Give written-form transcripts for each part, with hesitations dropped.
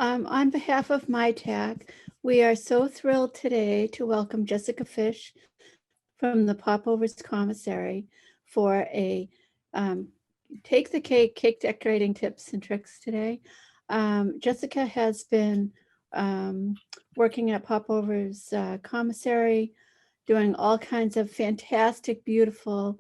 On behalf of MyTac, we are so thrilled today to welcome Jessica Fish from the Popovers Commissary for a Take the Cake decorating tips and tricks today. Jessica has been working at Popovers Commissary, doing all kinds of fantastic, beautiful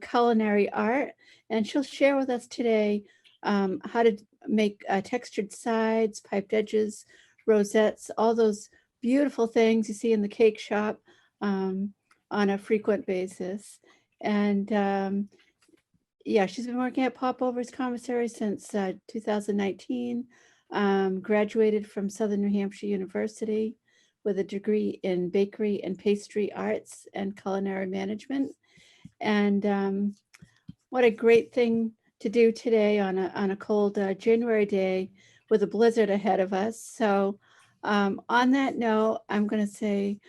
culinary art, and she'll share with us today how to make textured sides, piped edges, rosettes, all those beautiful things you see in the cake shop on a frequent basis. And yeah, she's been working at Popovers Commissary since 2019, graduated from Southern New Hampshire University with a degree in bakery and pastry arts and culinary management. And what a great thing to do today on a cold January day with a blizzard ahead of us. So on that note, I'm going to say,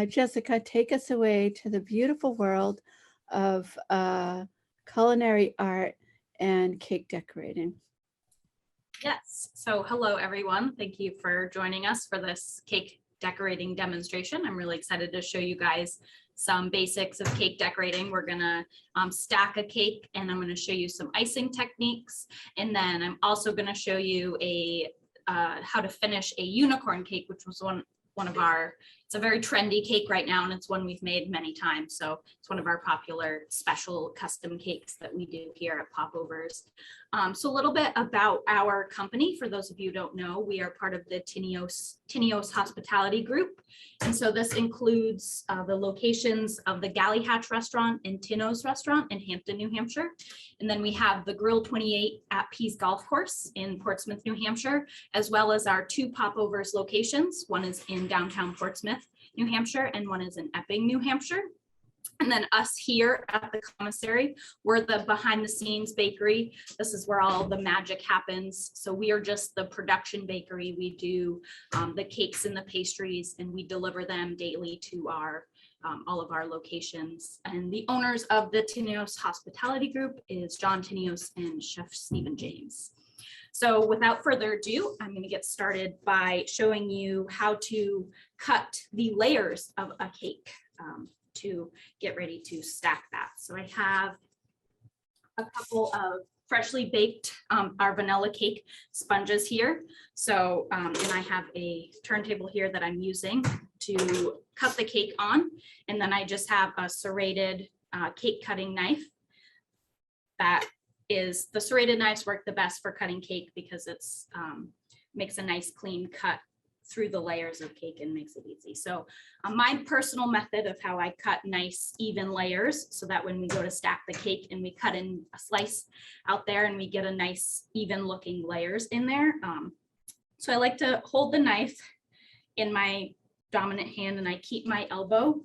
Jessica, take us away to the beautiful world of culinary art and cake decorating. Yes, so hello everyone. Thank you for joining us for this cake decorating demonstration. I'm really excited to show you guys some basics of cake decorating. We're gonna stack a cake and I'm gonna show you some icing techniques. And then I'm also gonna show you how to finish a unicorn cake, which was one of our, it's a very trendy cake right now and it's one we've made many times. So it's one of our popular special custom cakes that we do here at Popovers. So a little bit about our company. For those of you who don't know, we are part of the Tinios Hospitality Group. And so this includes the locations of the Galley Hatch restaurant and Tinos restaurant in Hampton, New Hampshire. And then we have the Grill 28 at Pease Golf Course in Portsmouth, New Hampshire, as well as our two Popovers locations. One is in downtown Portsmouth, New Hampshire, and one is in Epping, New Hampshire. And then us here at the commissary, we're the behind the scenes bakery. This is where all the magic happens. So we are just the production bakery. We do the cakes and the pastries, and we deliver them daily to our all of our locations. And the owners of the Tinios Hospitality Group is John Tinios and Chef Stephen James. So without further ado, I'm going to get started by showing you how to cut the layers of a cake to get ready to stack that. So I have a couple of freshly baked our vanilla cake sponges here. So and I have a turntable here that I'm using to cut the cake on. And then I just have a serrated cake cutting knife. That is, the serrated knives work the best for cutting cake because it's makes a nice clean cut through the layers of cake and makes it easy. So my personal method of how I cut nice even layers so that when we go to stack the cake and we cut in a slice out there and we get a nice even looking layers in there. So I like to hold the knife in my dominant hand and I keep my elbow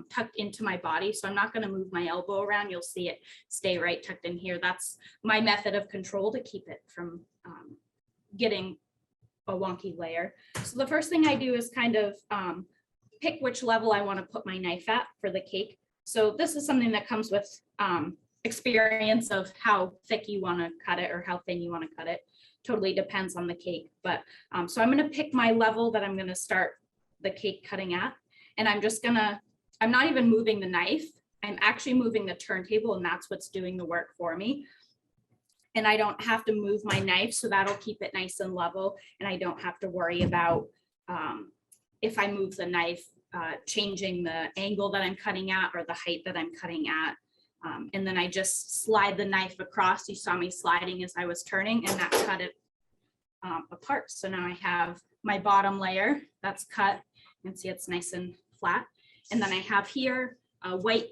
tucked into my body. So I'm not going to move my elbow around. You'll see it stay right tucked in here. That's my method of control to keep it from getting a wonky layer. So the first thing I do is kind of pick which level I want to put my knife at for the cake. So this is something that comes with experience of how thick you want to cut it or how thin you want to cut it. Totally depends on the cake. But so I'm going to pick my level that I'm going to start the cake cutting at. And I'm not even moving the knife. I'm actually moving the turntable and that's what's doing the work for me. And I don't have to move my knife, so that'll keep it nice and level. And I don't have to worry about if I move the knife, changing the angle that I'm cutting at or the height that I'm cutting at. And then I just slide the knife across. You saw me sliding as I was turning and that cut it apart. So now I have my bottom layer that's cut. You can see it's nice and flat. And then I have here a white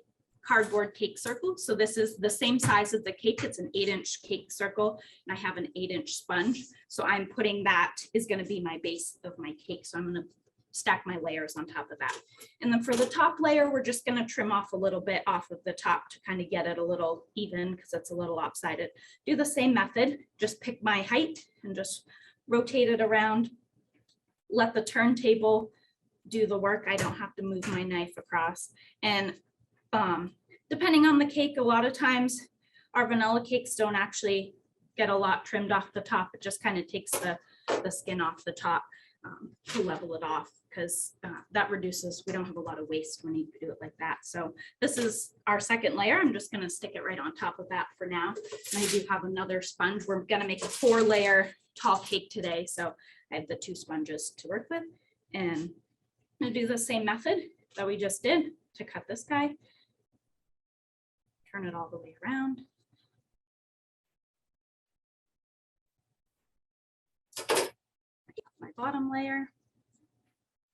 cardboard cake circle. So this is the same size as the cake. It's an 8-inch cake circle and I have an 8-inch sponge. So I'm putting that is going to be my base of my cake. So I'm going to stack my layers on top of that. And then for the top layer, we're just going to trim off a little bit off of the top to kind of get it a little even because it's a little lopsided. Do the same method, just pick my height and just rotate it around. Let the turntable do the work. I don't have to move my knife across. And depending on the cake, a lot of times our vanilla cakes don't actually get a lot trimmed off the top. It just kind of takes the the skin off the top to level it off, because that reduces, we don't have a lot of waste when you do it like that. So this is our second layer. I'm just gonna stick it right on top of that for now. And I do have another sponge. We're gonna make a 4-layer tall cake today. So I have the 2 sponges to work with, and I'm gonna do the same method that we just did to cut this guy. Turn it all the way around. My bottom layer,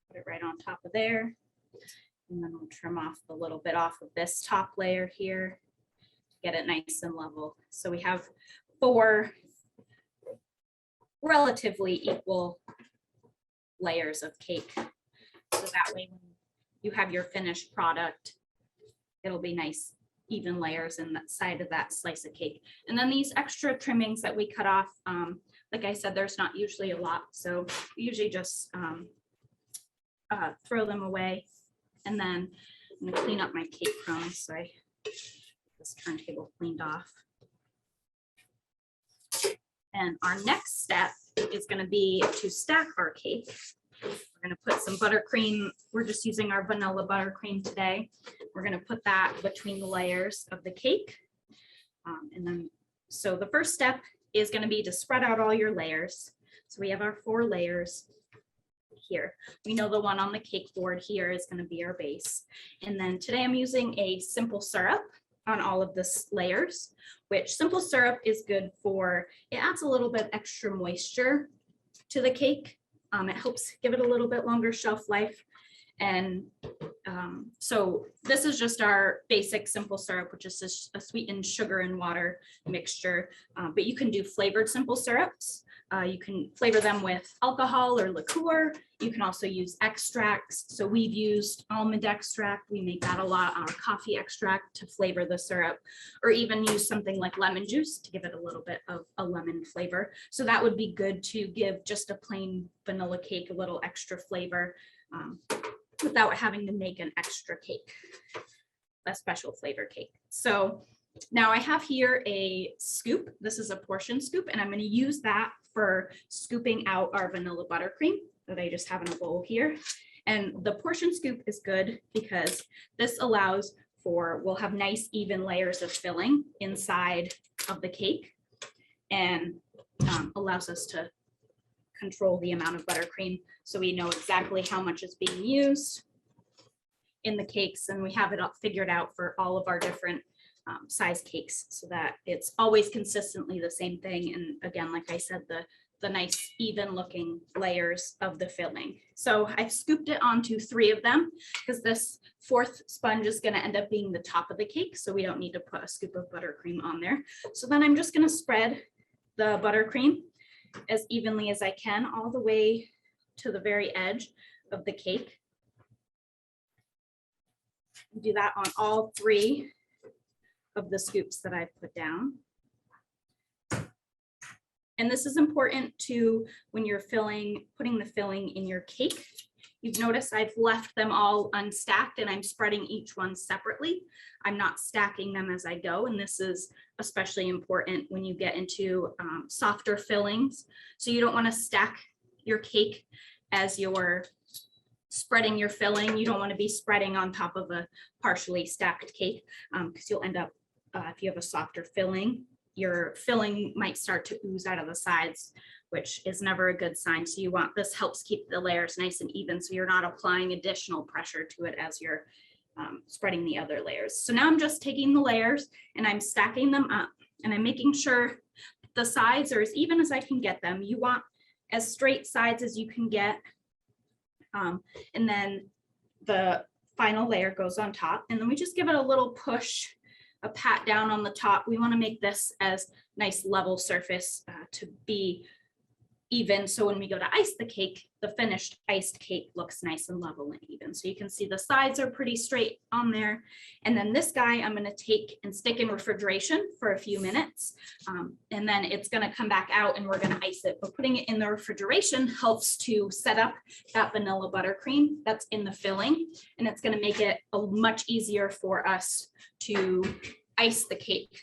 put it right on top of there, and then we'll trim off the little bit off of this top layer here, get it nice and level. So we have 4 relatively equal layers of cake. So that way when you have your finished product, it'll be nice even layers in that side of that slice of cake. And then these extra trimmings that we cut off, like I said, there's not usually a lot. So we usually just throw them away. And then I'm gonna clean up my cake crumbs. So I get this turntable cleaned off. And our next step is gonna be to stack our cake. We're gonna put some buttercream. We're just using our vanilla buttercream today. We're gonna put that between the layers of the cake. And then, so the first step is gonna be to spread out all your layers. So we have our 4 layers here. We know the one on the cake board here is gonna be our base. And then today I'm using a simple syrup on all of this layers, which simple syrup is good for, it adds a little bit extra moisture to the cake. It helps give it a little bit longer shelf life. And so this is just our basic simple syrup, which is just a sweetened sugar and water mixture. But you can do flavored simple syrups. You can flavor them with alcohol or liqueur. You can also use extracts. So we've used almond extract. We make that a lot, our coffee extract to flavor the syrup, or even use something like lemon juice to give it a little bit of a lemon flavor. So that would be good to give just a plain vanilla cake a little extra flavor without having to make an extra cake, a special flavor cake. So now I have here a scoop. This is a portion scoop, and I'm going to use that for scooping out our vanilla buttercream that I just have in a bowl here. And the portion scoop is good because this allows for, we'll have nice even layers of filling inside of the cake, and allows us to control the amount of buttercream so we know exactly how much is being used in the cakes, and we have it all figured out for all of our different size cakes so that it's always consistently the same thing. And again, like I said, the nice even looking layers of the filling. So I've scooped it onto 3 of them because this 4th sponge is going to end up being the top of the cake, so we don't need to put a scoop of buttercream on there. So then I'm just going to spread the buttercream as evenly as I can all the way to the very edge of the cake. Do that on all 3 of the scoops that I've put down. And this is important to when you're putting the filling in your cake. You've noticed I've left them all unstacked and I'm spreading each one separately. I'm not stacking them as I go. And this is especially important when you get into softer fillings. So you don't want to stack your cake as you're spreading your filling. You don't want to be spreading on top of a partially stacked cake because you'll end up, if you have a softer filling, your filling might start to ooze out of the sides, which is never a good sign. So you want, this helps keep the layers nice and even so you're not applying additional pressure to it as you're spreading the other layers. So now I'm just taking the layers and I'm stacking them up and I'm making sure the sides are as even as I can get them. You want as straight sides as you can get. And then the final layer goes on top, and then we just give it a little push, a pat down on the top. We want to make this as nice level surface to be even. So when we go to ice the cake, the finished iced cake looks nice and level and even. So you can see the sides are pretty straight on there. And then this guy I'm going to take and stick in refrigeration for a few minutes. And then it's going to come back out and we're going to ice it. But putting it in the refrigeration helps to set up that vanilla buttercream that's in the filling. And it's going to make it much easier for us to ice the cake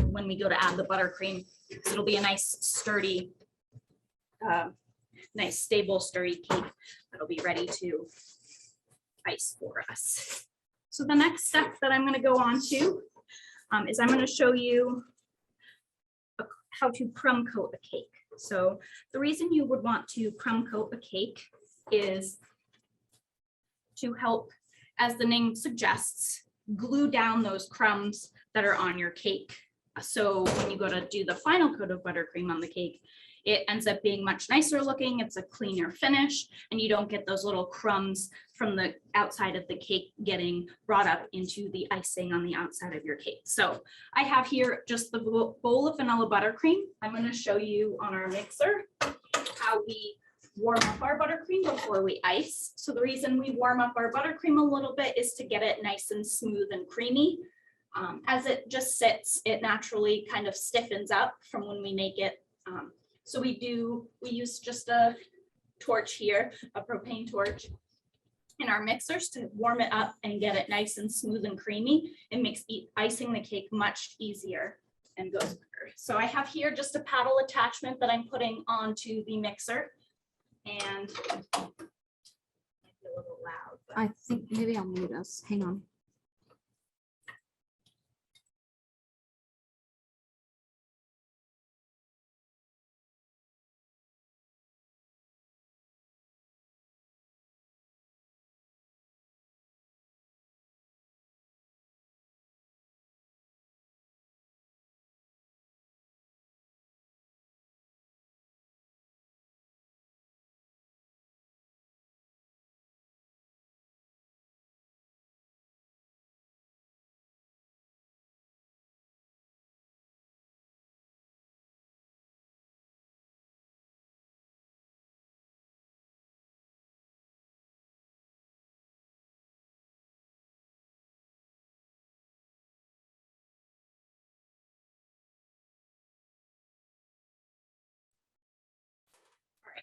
when we go to add the buttercream. So it'll be a nice sturdy nice, stable, sturdy cake that'll be ready to ice for us. So the next step that I'm going to go on to is I'm going to show you how to crumb coat a cake. So the reason you would want to crumb coat a cake is to help, as the name suggests, glue down those crumbs that are on your cake. So when you go to do the final coat of buttercream on the cake, it ends up being much nicer looking. It's a cleaner finish, and you don't get those little crumbs from the outside of the cake getting brought up into the icing on the outside of your cake. So I have here just the bowl of vanilla buttercream. I'm going to show you on our mixer how we warm up our buttercream before we ice. So the reason we warm up our buttercream a little bit is to get it nice and smooth and creamy. As it just sits, it naturally kind of stiffens up from when we make it. So we use just a torch here, a propane torch in our mixers to warm it up and get it nice and smooth and creamy. It makes icing the cake much easier and goes quicker. So I have here just a paddle attachment that I'm putting onto the mixer, and might be a little loud. But I think maybe I'll mute us. Hang on.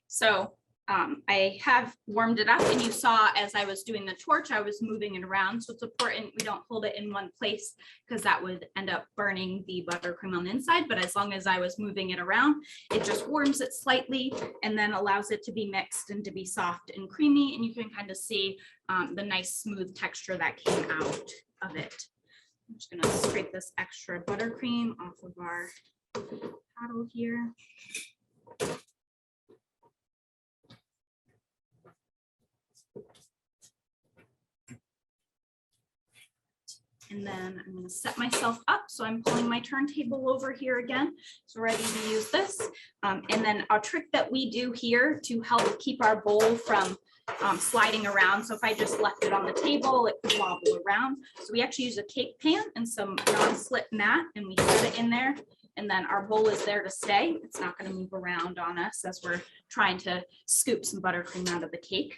So I have warmed it up, and you saw as I was doing the torch, I was moving it around. So it's important we don't hold it in one place, because that would end up burning the buttercream on the inside. But as long as I was moving it around, it just warms it slightly and then allows it to be mixed and to be soft and creamy. And you can kind of see the nice smooth texture that came out of it. I'm just gonna scrape this extra buttercream off of our paddle here. And then I'm going to set myself up. So I'm pulling my turntable over here again. So ready to use this. And then a trick that we do here to help keep our bowl from sliding around. So if I just left it on the table, it could wobble around. So we actually use a cake pan and some non-slip mat, and we put it in there. And then our bowl is there to stay. It's not going to move around on us as we're trying to scoop some buttercream out of the cake.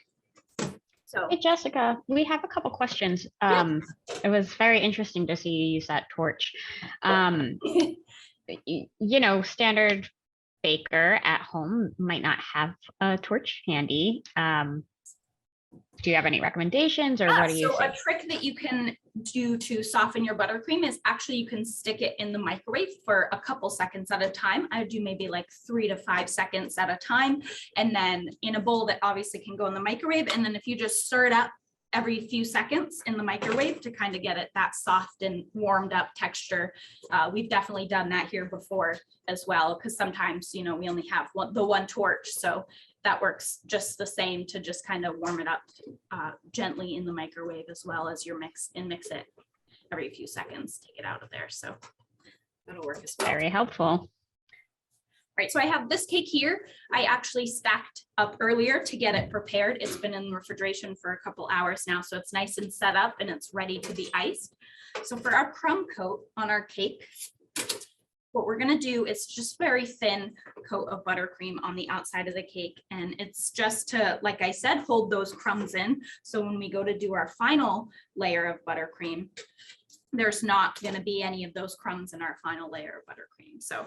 So, hey, Jessica, we have a couple questions. It was very interesting to see you use that torch. You know, standard baker at home might not have a torch handy. Do you have any recommendations, or what do you so think? a trick that you can do to soften your buttercream is actually you can stick it in the microwave for a couple seconds at a time. I would do maybe like 3 to 5 seconds at a time, and then in a bowl that obviously can go in the microwave. And then if you just stir it up every few seconds in the microwave to kind of get it that soft and warmed up texture. We've definitely done that here before as well, because sometimes, you know, we only have the one torch. So that works just the same to just kind of warm it up gently in the microwave, as well as your mix it every few seconds, take it out of there. So that'll work as well. Very helpful. Right, so I have this cake here. I actually stacked up earlier to get it prepared. It's been in the refrigeration for a couple hours now, so it's nice and set up and it's ready to be iced. So for our crumb coat on our cake, what we're gonna do is just very thin coat of buttercream on the outside of the cake. And it's just to, like I said, hold those crumbs in. So when we go to do our final layer of buttercream, there's not gonna be any of those crumbs in our final layer of buttercream. So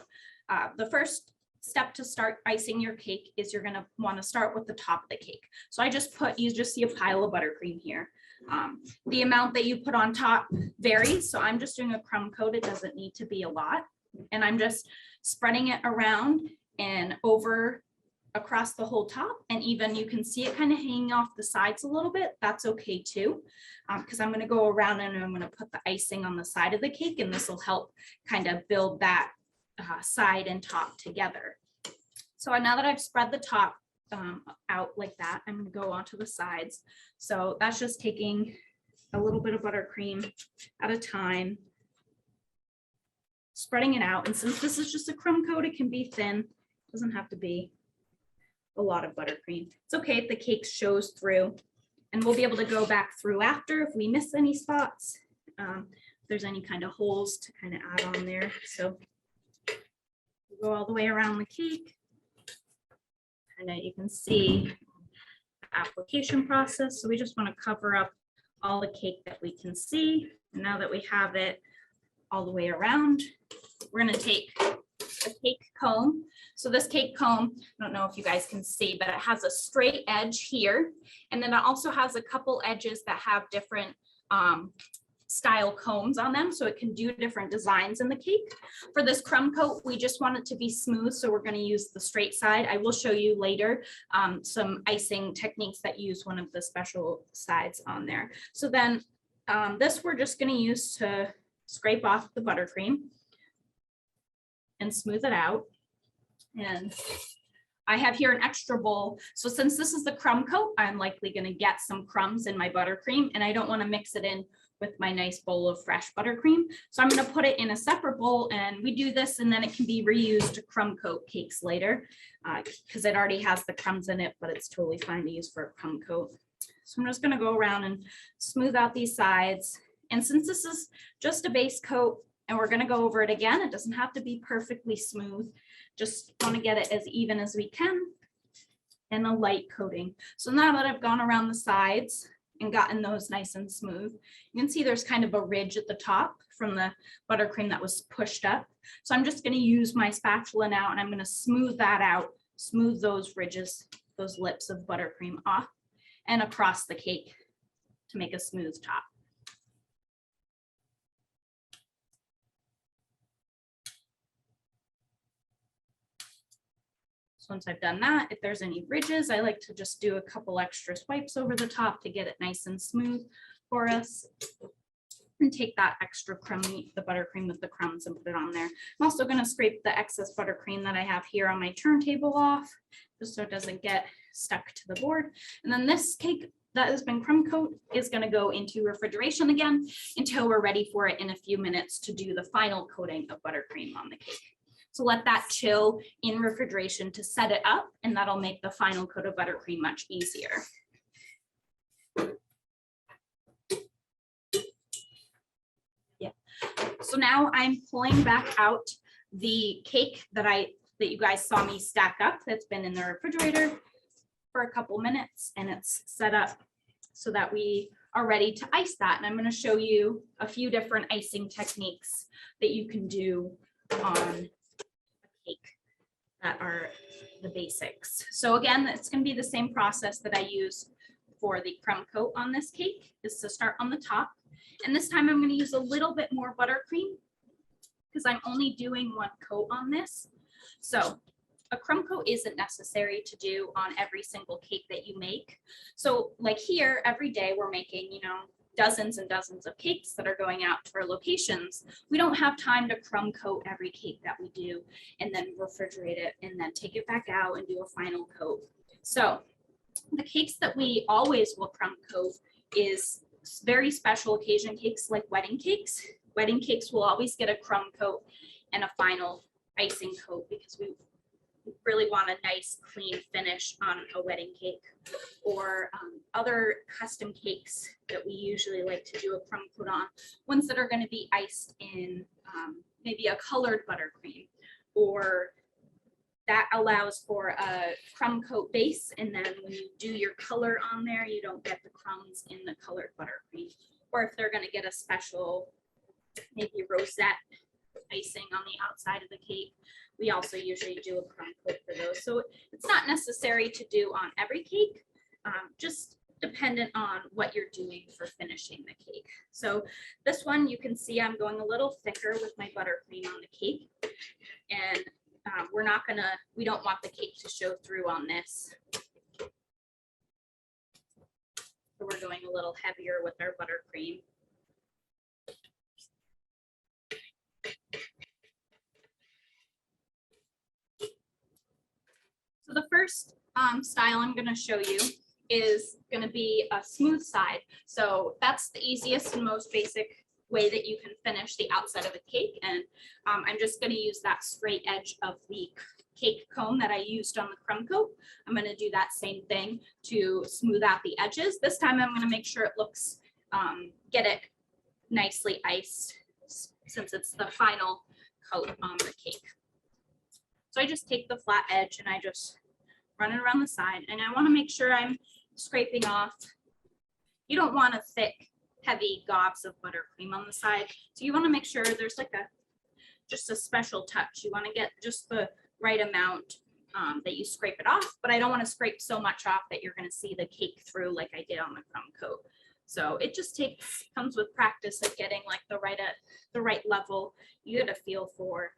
the first step to start icing your cake is you're going to want to start with the top of the cake. So you just see a pile of buttercream here. The amount that you put on top varies. So I'm just doing a crumb coat. It doesn't need to be a lot. And I'm just spreading it around and over across the whole top, and even you can see it kind of hanging off the sides a little bit. That's okay too, because I'm going to go around and I'm going to put the icing on the side of the cake, and this will help kind of build that side and top together. So now that I've spread the top out like that, I'm going to go onto the sides. So that's just taking a little bit of buttercream at a time, spreading it out. And since this is just a crumb coat, it can be thin. It doesn't have to be a lot of buttercream. It's okay if the cake shows through, and we'll be able to go back through after if we miss any spots. If there's any kind of holes to kind of add on there. So we'll go all the way around the cake. And you can see the application process. So we just want to cover up all the cake that we can see. And now that we have it all the way around, we're going to take a cake comb. So this cake comb, I don't know if you guys can see, but it has a straight edge here. And then it also has a couple edges that have different style combs on them, so it can do different designs in the cake. For this crumb coat, we just want it to be smooth, so we're going to use the straight side. I will show you later some icing techniques that use one of the special sides on there. So then this we're just going to use to scrape off the buttercream and smooth it out. And I have here an extra bowl. So since this is the crumb coat, I'm likely going to get some crumbs in my buttercream, and I don't want to mix it in with my nice bowl of fresh buttercream. So I'm going to put it in a separate bowl, and we do this and then it can be reused to crumb coat cakes later because it already has the crumbs in it, but it's totally fine to use for a crumb coat. So I'm just going to go around and smooth out these sides. And since this is just a base coat and we're going to go over it again, it doesn't have to be perfectly smooth. Just want to get it as even as we can and a light coating. So now that I've gone around the sides and gotten those nice and smooth, you can see there's kind of a ridge at the top from the buttercream that was pushed up. So I'm just going to use my spatula now and I'm going to smooth that out, smooth those ridges, those lips of buttercream off and across the cake to make a smooth top. Once I've done that, if there's any ridges, I like to just do a couple extra swipes over the top to get it nice and smooth for us. And take that extra crummy, the buttercream with the crumbs, and put it on there. I'm also going to scrape the excess buttercream that I have here on my turntable off, just so it doesn't get stuck to the board. And then this cake that has been crumb coat is going to go into refrigeration again until we're ready for it in a few minutes to do the final coating of buttercream on the cake. So let that chill in refrigeration to set it up, and that'll make the final coat of buttercream much easier. Yeah. So now I'm pulling back out the cake that you guys saw me stack up that's been in the refrigerator for a couple minutes, and it's set up so that we are ready to ice that. And I'm going to show you a few different icing techniques that you can do on cake that are the basics. So again, it's going to be the same process that I use for the crumb coat on this cake, is to start on the top. And this time I'm going to use a little bit more buttercream because I'm only doing one coat on this. So a crumb coat isn't necessary to do on every single cake that you make. So like here, every day we're making, dozens and dozens of cakes that are going out to our locations. We don't have time to crumb coat every cake that we do and then refrigerate it and then take it back out and do a final coat. So the cakes that we always will crumb coat is very special occasion cakes like wedding cakes. Wedding cakes will always get a crumb coat and a final icing coat because we really want a nice clean finish on a wedding cake, or other custom cakes that we usually like to do a crumb coat on, ones that are going to be iced in maybe a colored buttercream, or that allows for a crumb coat base, and then when you do your color on there, you don't get the crumbs in the colored buttercream. Or if they're going to get a special maybe rosette icing on the outside of the cake, we also usually do a crumb coat for those. So it's not necessary to do on every cake, just dependent on what you're doing for finishing the cake. So this one, you can see I'm going a little thicker with my buttercream on the cake. And we don't want the cake to show through on this. So we're going a little heavier with our buttercream. So the first style I'm going to show you is going to be a smooth side. So that's the easiest and most basic way that you can finish the outside of a cake. And I'm just going to use that straight edge of the cake cone that I used on the crumb coat. I'm going to do that same thing to smooth out the edges. This time I'm going to make sure it looks, get it nicely iced since it's the final coat on the cake. So I just take the flat edge and I just run it around the side, and I want to make sure I'm scraping off. You don't want a thick, heavy gobs of buttercream on the side. So you want to make sure there's like just a special touch. You want to get just the right amount that you scrape it off, but I don't want to scrape so much off that you're going to see the cake through like I did on the crumb coat. So it just comes with practice of getting like the right level. You get a feel for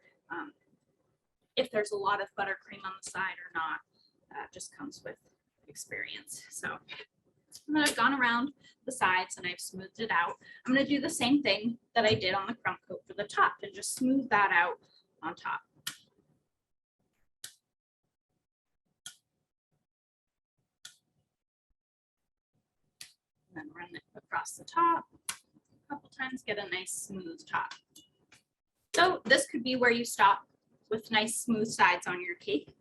if there's a lot of buttercream on the side or not. Just comes with experience. So I've gone around the sides and I've smoothed it out. I'm going to do the same thing that I did on the crumb coat for the top and just smooth that out on top. And then run it across the top a couple times, get a nice smooth top. So this could be where you stop with nice smooth sides on your cake.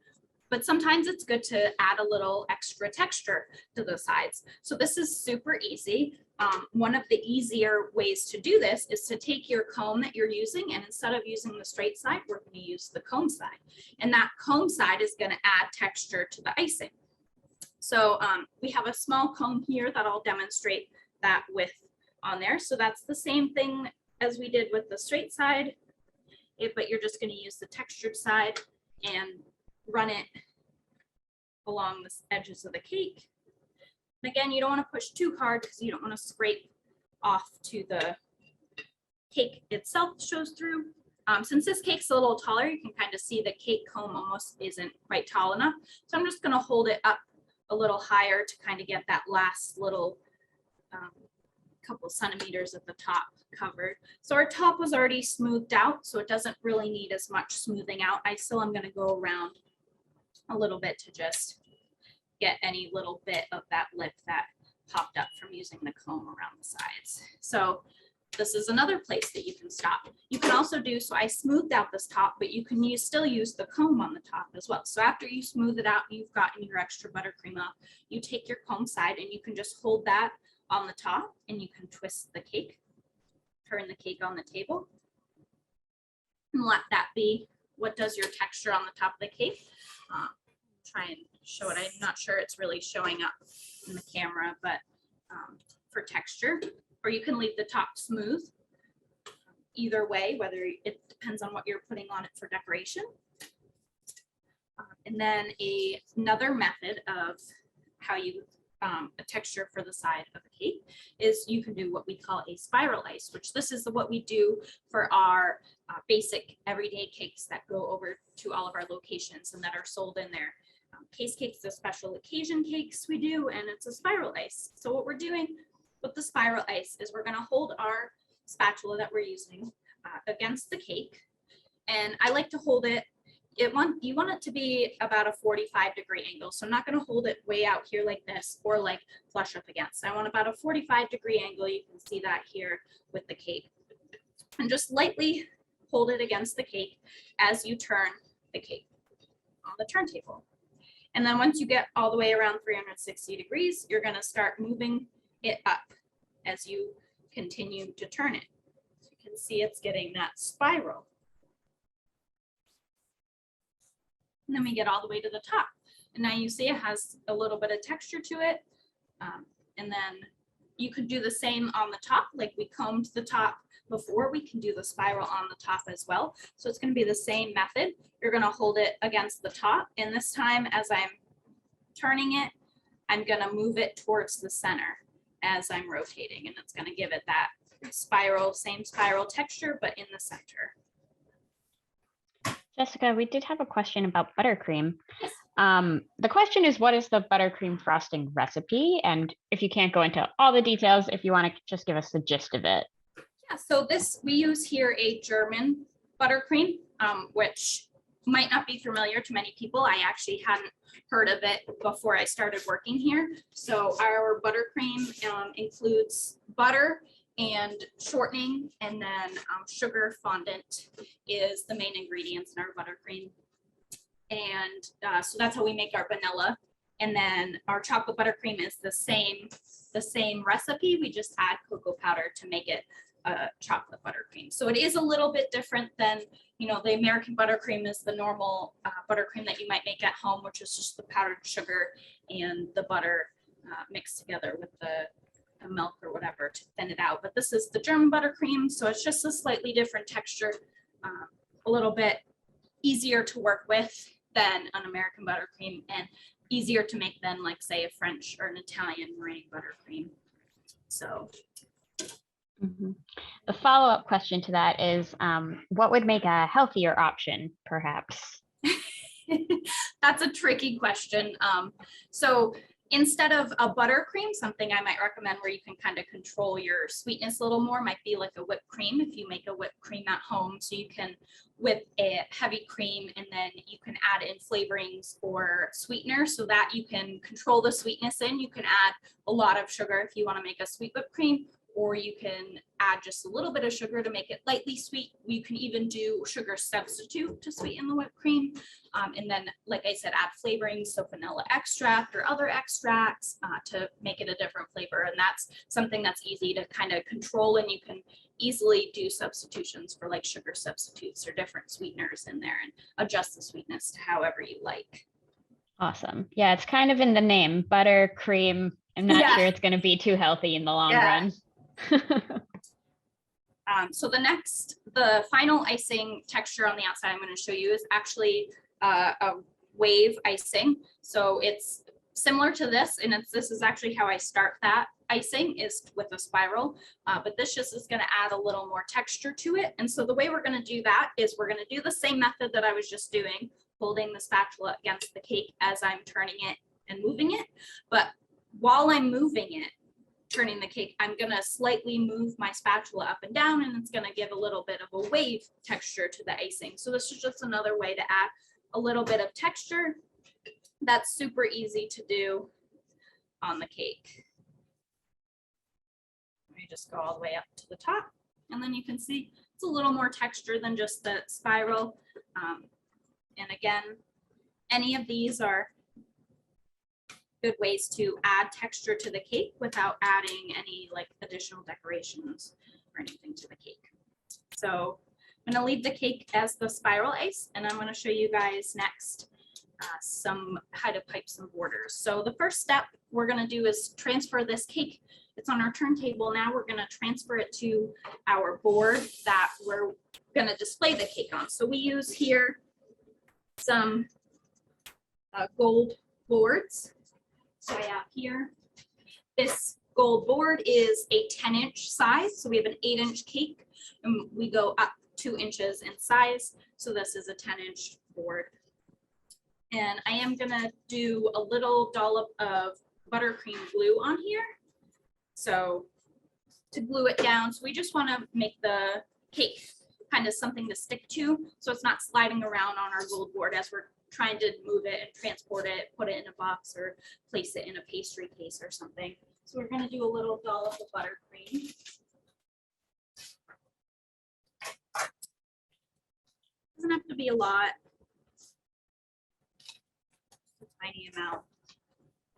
But sometimes it's good to add a little extra texture to the sides. So this is super easy. One of the easier ways to do this is to take your comb that you're using, and instead of using the straight side, we're going to use the comb side. And that comb side is going to add texture to the icing. So we have a small comb here that I'll demonstrate that with on there. So that's the same thing as we did with the straight side, but you're just going to use the textured side and run it along the edges of the cake. And again, you don't want to push too hard because you don't want to scrape off to the cake itself shows through. Since this cake's a little taller, you can kind of see the cake comb almost isn't quite tall enough. So I'm just going to hold it up a little higher to kind of get that last little couple centimeters at the top covered. So our top was already smoothed out, so it doesn't really need as much smoothing out. I still am going to go around a little bit to just get any little bit of that lip that popped up from using the comb around the sides. So this is another place that you can stop. You can also do, so I smoothed out this top, but you can still use the comb on the top as well. So after you smooth it out, you've gotten your extra buttercream off, you take your comb side and you can just hold that on the top and you can twist the cake, turn the cake on the table, and let that be what does your texture on the top of the cake. Try and show it. I'm not sure it's really showing up in the camera, but for texture, or you can leave the top smooth. Either way, whether it depends on what you're putting on it for decoration. And then another method of how you a texture for the side of a cake is you can do what we call a spiral ice, which this is what we do for our basic everyday cakes that go over to all of our locations and that are sold in there. Case cakes, the special occasion cakes we do, and it's a spiral ice. So what we're doing with the spiral ice is we're going to hold our spatula that we're using against the cake, and I like to hold it. You want it to be about a 45-degree angle. So I'm not going to hold it way out here like this or like flush up against. I want about a 45-degree angle. You can see that here with the cake, and just lightly hold it against the cake as you turn the cake on the turntable. And then once you get all the way around 360 degrees, you're going to start moving it up as you continue to turn it. So you can see it's getting that spiral. And then we get all the way to the top. And now you see it has a little bit of texture to it. And then you could do the same on the top, like we combed the top before. We can do the spiral on the top as well. So it's going to be the same method. You're going to hold it against the top. And this time, as I'm turning it, I'm going to move it towards the center as I'm rotating. And it's going to give it that spiral, same spiral texture, but in the center. Jessica, we did have a question about buttercream. The question is, what is the buttercream frosting recipe? And if you can't go into all the details, if you want to just give us the gist of it. Yeah, so we use here a German buttercream, which might not be familiar to many people. I actually hadn't heard of it before I started working here. So our buttercream includes butter and shortening, and then sugar fondant is the main ingredients in our buttercream. And so that's how we make our vanilla. And then our chocolate buttercream is the same recipe. We just add cocoa powder to make it chocolate buttercream. So it is a little bit different than, the American buttercream is the normal buttercream that you might make at home, which is just the powdered sugar and the butter mixed together with the milk or whatever to thin it out. But this is the German buttercream, so it's just a slightly different texture, a little bit easier to work with than an American buttercream, and easier to make than, like, say, a French or an Italian meringue buttercream. So The follow-up question to that is, what would make a healthier option, perhaps? that's a tricky question. So instead of a buttercream, something I might recommend where you can kind of control your sweetness a little more might be like a whipped cream. If you make a whipped cream at home, so you can whip a heavy cream and then you can add in flavorings or sweetener so that you can control the sweetness in. You can add a lot of sugar if you want to make a sweet whipped cream, or you can add just a little bit of sugar to make it lightly sweet. You can even do sugar substitute to sweeten the whipped cream. And then, like I said, add flavorings, so vanilla extract or other extracts to make it a different flavor. And that's something that's easy to kind of control, and you can easily do substitutions for like sugar substitutes or different sweeteners in there and adjust the sweetness to however you like. Awesome. Yeah, it's kind of in the name, butter, cream. I'm not sure it's going to be too healthy in the long run. So the final icing texture on the outside I'm going to show you is actually a wave icing. So it's similar to this, and this is actually how I start that icing, is with a spiral, but this just is going to add a little more texture to it. And so the way we're going to do that is we're going to do the same method that I was just doing, holding the spatula against the cake as I'm turning it and moving it. But while I'm moving it, turning the cake, I'm going to slightly move my spatula up and down, and it's going to give a little bit of a wave texture to the icing. So this is just another way to add a little bit of texture. That's super easy to do on the cake. Let me just go all the way up to the top, and then you can see it's a little more texture than just the spiral. And again, any of these are good ways to add texture to the cake without adding any like additional decorations or anything to the cake. So I'm going to leave the cake as the spiral ice, and I'm going to show you guys next how to pipe some borders. So the first step we're going to do is transfer this cake. It's on our turntable now. We're going to transfer it to our board that we're going to display the cake on. So we use here some gold boards. So I have here, this gold board is a 10-inch size. So we have an 8-inch cake, and we go up 2 inches in size. So this is a 10-inch board. And I am gonna do a little dollop of buttercream glue on here. So to glue it down, so we just wanna make the cake kind of something to stick to, so it's not sliding around on our gold board as we're trying to move it and transport it, put it in a box or place it in a pastry case or something. So we're going to do a little dollop of buttercream. Doesn't have to be a lot. A tiny amount.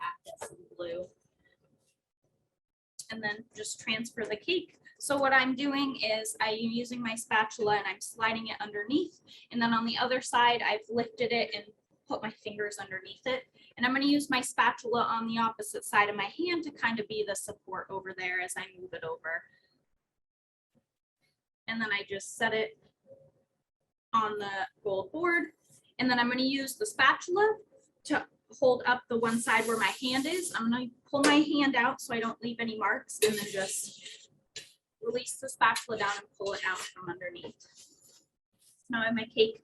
Add some glue. And then just transfer the cake. So what I'm doing is I'm using my spatula and I'm sliding it underneath. And then on the other side, I've lifted it and put my fingers underneath it. And I'm going to use my spatula on the opposite side of my hand to kind of be the support over there as I move it over. And then I just set it on the gold board. And then I'm going to use the spatula to hold up the one side where my hand is. I'm going to pull my hand out so I don't leave any marks, and then just release the spatula down and pull it out from underneath. Now I have my cake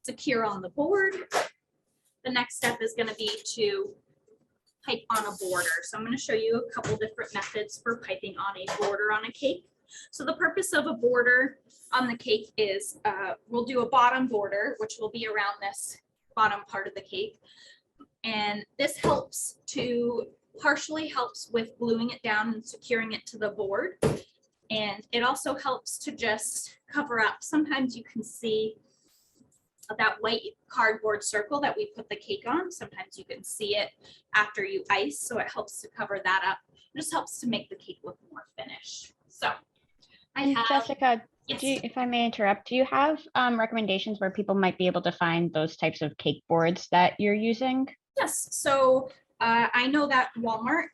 secure on the board. The next step is going to be to pipe on a border. So I'm going to show you a couple different methods for piping on a border on a cake. So the purpose of a border on the cake is we'll do a bottom border, which will be around this bottom part of the cake. And this helps to partially helps with gluing it down and securing it to the board. And it also helps to just cover up. Sometimes you can see that white cardboard circle that we put the cake on. Sometimes you can see it after you ice. So it helps to cover that up. It just helps to make the cake look more finished. So I And have, Jessica, yes. if I may interrupt, do you have recommendations where people might be able to find those types of cake boards that you're using? Yes, so I know that Walmart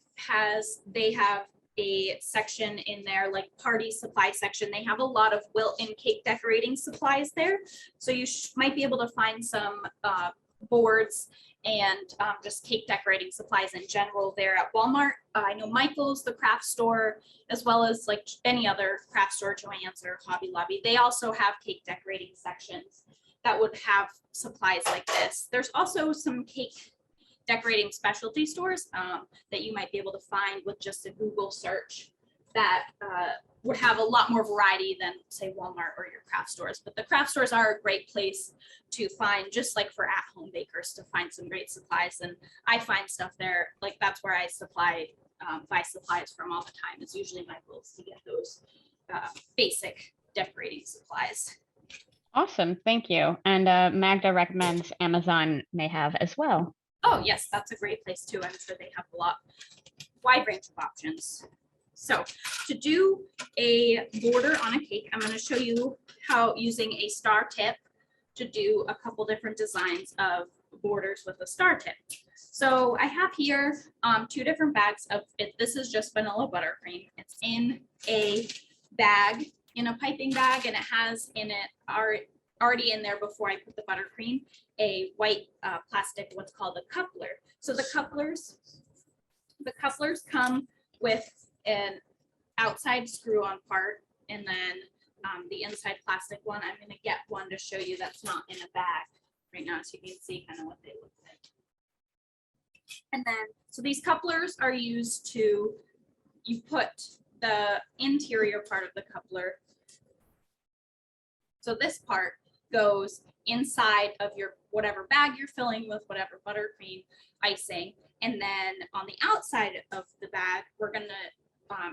they have a section in their like party supply section. They have a lot of built-in cake decorating supplies there. So you might be able to find some boards and just cake decorating supplies in general there at Walmart. I know Michael's, the craft store, as well as like any other craft store, Joann's or Hobby Lobby. They also have cake decorating sections that would have supplies like this. There's also some cake decorating specialty stores that you might be able to find with just a Google search that would have a lot more variety than say Walmart or your craft stores. But the craft stores are a great place to find, just like for at-home bakers, to find some great supplies. And I find stuff there, like that's where I buy supplies from all the time. It's usually Michael's to get those basic decorating supplies. Awesome, thank you. And Magda recommends Amazon may have as well. Oh, yes, that's a great place too. I'm sure they have a wide range of options. So to do a border on a cake, I'm going to show you how using a star tip to do a couple different designs of borders with a star tip. So I have here 2 different bags of it. This is just vanilla buttercream. It's in a bag, in a piping bag, and it has in it already in there before I put the buttercream, a white plastic, what's called a coupler. So the couplers come with an outside screw-on part, and then the inside plastic one. I'm going to get one to show you that's not in a bag right now, so you can see kind of what they look like. And then, so these couplers are used to, you put the interior part of the coupler. So this part goes inside of your whatever bag you're filling with whatever buttercream icing. And then on the outside of the bag, we're gonna,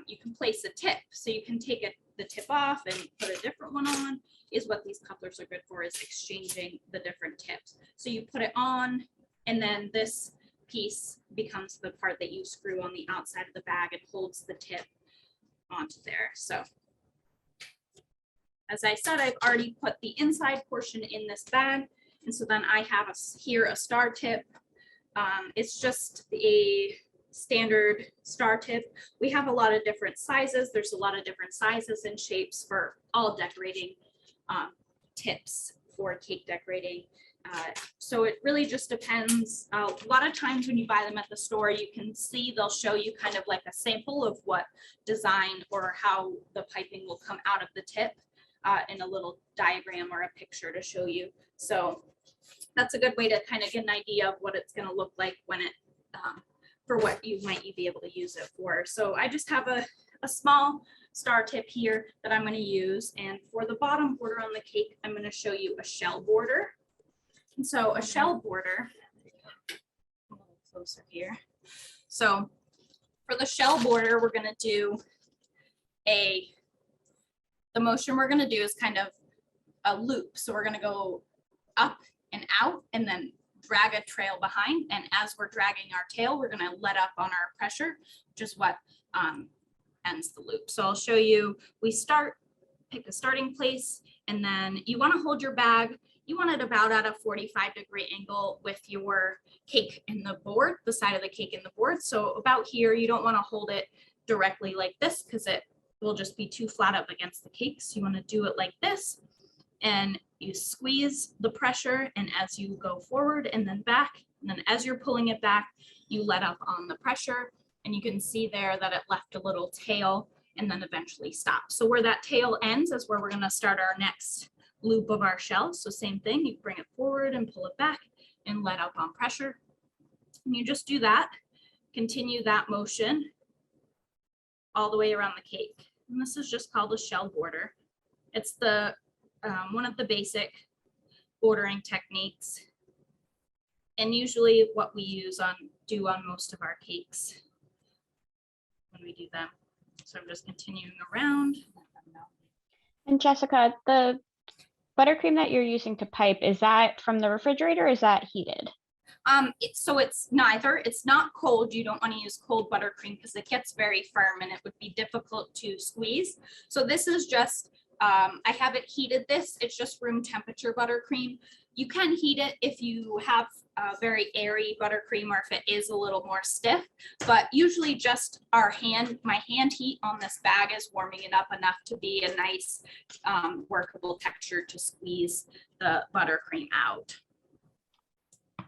you can place a tip. So you can take the tip off and put a different one on, is what these couplers are good for, is exchanging the different tips. So you put it on, and then this piece becomes the part that you screw on the outside of the bag and holds the tip onto there. So as I said, I've already put the inside portion in this bag. And so then I have here a star tip. It's just a standard star tip. We have a lot of different sizes. There's a lot of different sizes and shapes for all decorating tips for cake decorating. So it really just depends. A lot of times when you buy them at the store, you can see they'll show you kind of like a sample of what design or how the piping will come out of the tip in a little diagram or a picture to show you. So that's a good way to kind of get an idea of what it's going to look like when it, for what you might be able to use it for. So I just have a small star tip here that I'm going to use. And for the bottom border on the cake, I'm going to show you a shell border. And so a shell border, a little closer here. So for the shell border, we're going to do the motion we're going to do is kind of a loop. So we're going to go up and out and then drag a trail behind. And as we're dragging our tail, we're going to let up on our pressure, which is what ends the loop. So I'll show you, pick a starting place, and then you want to hold your bag. You want it about at a 45-degree angle with your cake in the board, the side of the cake in the board. So about here, you don't want to hold it directly like this because it will just be too flat up against the cake. So you want to do it like this, and you squeeze the pressure, and as you go forward and then back, and then as you're pulling it back, you let up on the pressure, and you can see there that it left a little tail and then eventually stopped. So where that tail ends is where we're going to start our next loop of our shell. So same thing, you bring it forward and pull it back and let up on pressure. And you just do that, continue that motion all the way around the cake. And this is just called a shell border. It's the one of the basic bordering techniques, and usually what we do on most of our cakes when we do them. So I'm just continuing around. And Jessica, the buttercream that you're using to pipe, is that from the refrigerator or is that heated? So it's neither. It's not cold. You don't want to use cold buttercream because it gets very firm and it would be difficult to squeeze. So this is just, I haven't heated this. It's just room temperature buttercream. You can heat it if you have a very airy buttercream or if it is a little more stiff, but usually just my hand heat on this bag is warming it up enough to be a nice workable texture to squeeze the buttercream out.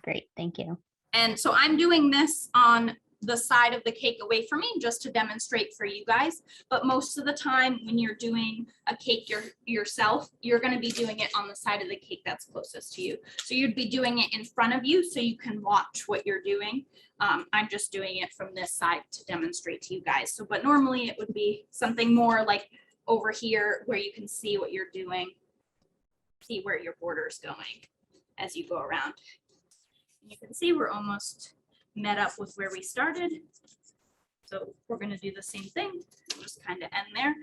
Great, thank you. And so I'm doing this on the side of the cake away from me just to demonstrate for you guys. But most of the time when you're doing a cake yourself, you're going to be doing it on the side of the cake that's closest to you. So you'd be doing it in front of you so you can watch what you're doing. I'm just doing it from this side to demonstrate to you guys. So, but normally it would be something more like over here where you can see what you're doing, see where your border is going as you go around. You can see we're almost met up with where we started. So we're going to do the same thing, just kind of end there.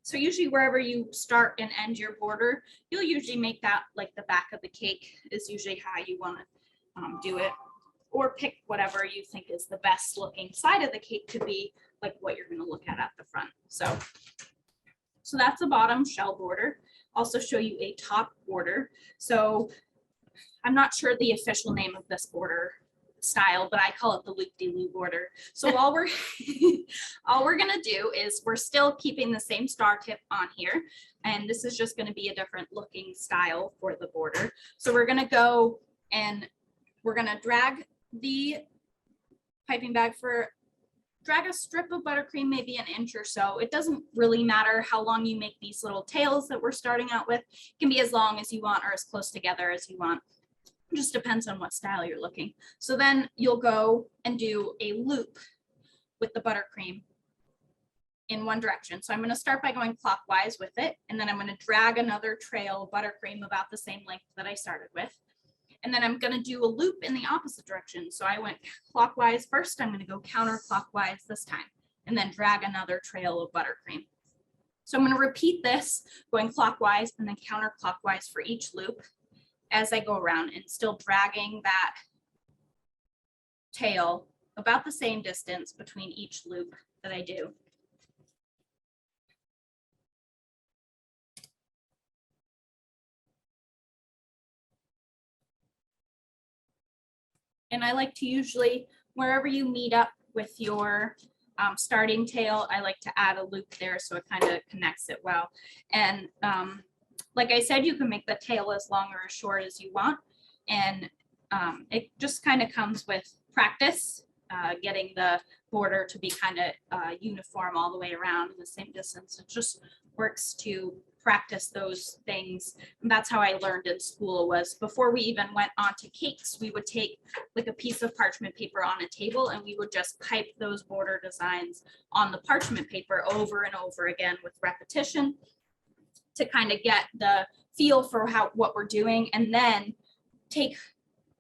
So usually wherever you start and end your border, you'll usually make that like the back of the cake is usually how you want to do it, or pick whatever you think is the best looking side of the cake to be like what you're going to look at the front. So that's the bottom shell border. Also show you a top border. So I'm not sure the official name of this border style, but I call it the loop-de-loop border. So all we're gonna do is we're still keeping the same star tip on here, and this is just going to be a different looking style for the border. So we're gonna go and we're gonna drag the piping bag drag a strip of buttercream maybe an inch or so. It doesn't really matter how long you make these little tails that we're starting out with. It can be as long as you want or as close together as you want. It just depends on what style you're looking. So then you'll go and do a loop with the buttercream in one direction. So I'm going to start by going clockwise with it, and then I'm going to drag another trail of buttercream about the same length that I started with. And then I'm going to do a loop in the opposite direction. So I went clockwise first. I'm going to go counterclockwise this time, and then drag another trail of buttercream. So I'm going to repeat this going clockwise and then counterclockwise for each loop as I go around, and still dragging that tail about the same distance between each loop that I do. And I like to usually, wherever you meet up with your starting tail, I like to add a loop there so it kind of connects it well. And like I said, you can make the tail as long or as short as you want. And it just kind of comes with practice, getting the border to be kind of uniform all the way around in the same distance. It just works to practice those things. And that's how I learned in school, was before we even went on to cakes, we would take like a piece of parchment paper on a table and we would just pipe those border designs on the parchment paper over and over again with repetition to kind of get the feel for what we're doing, and then take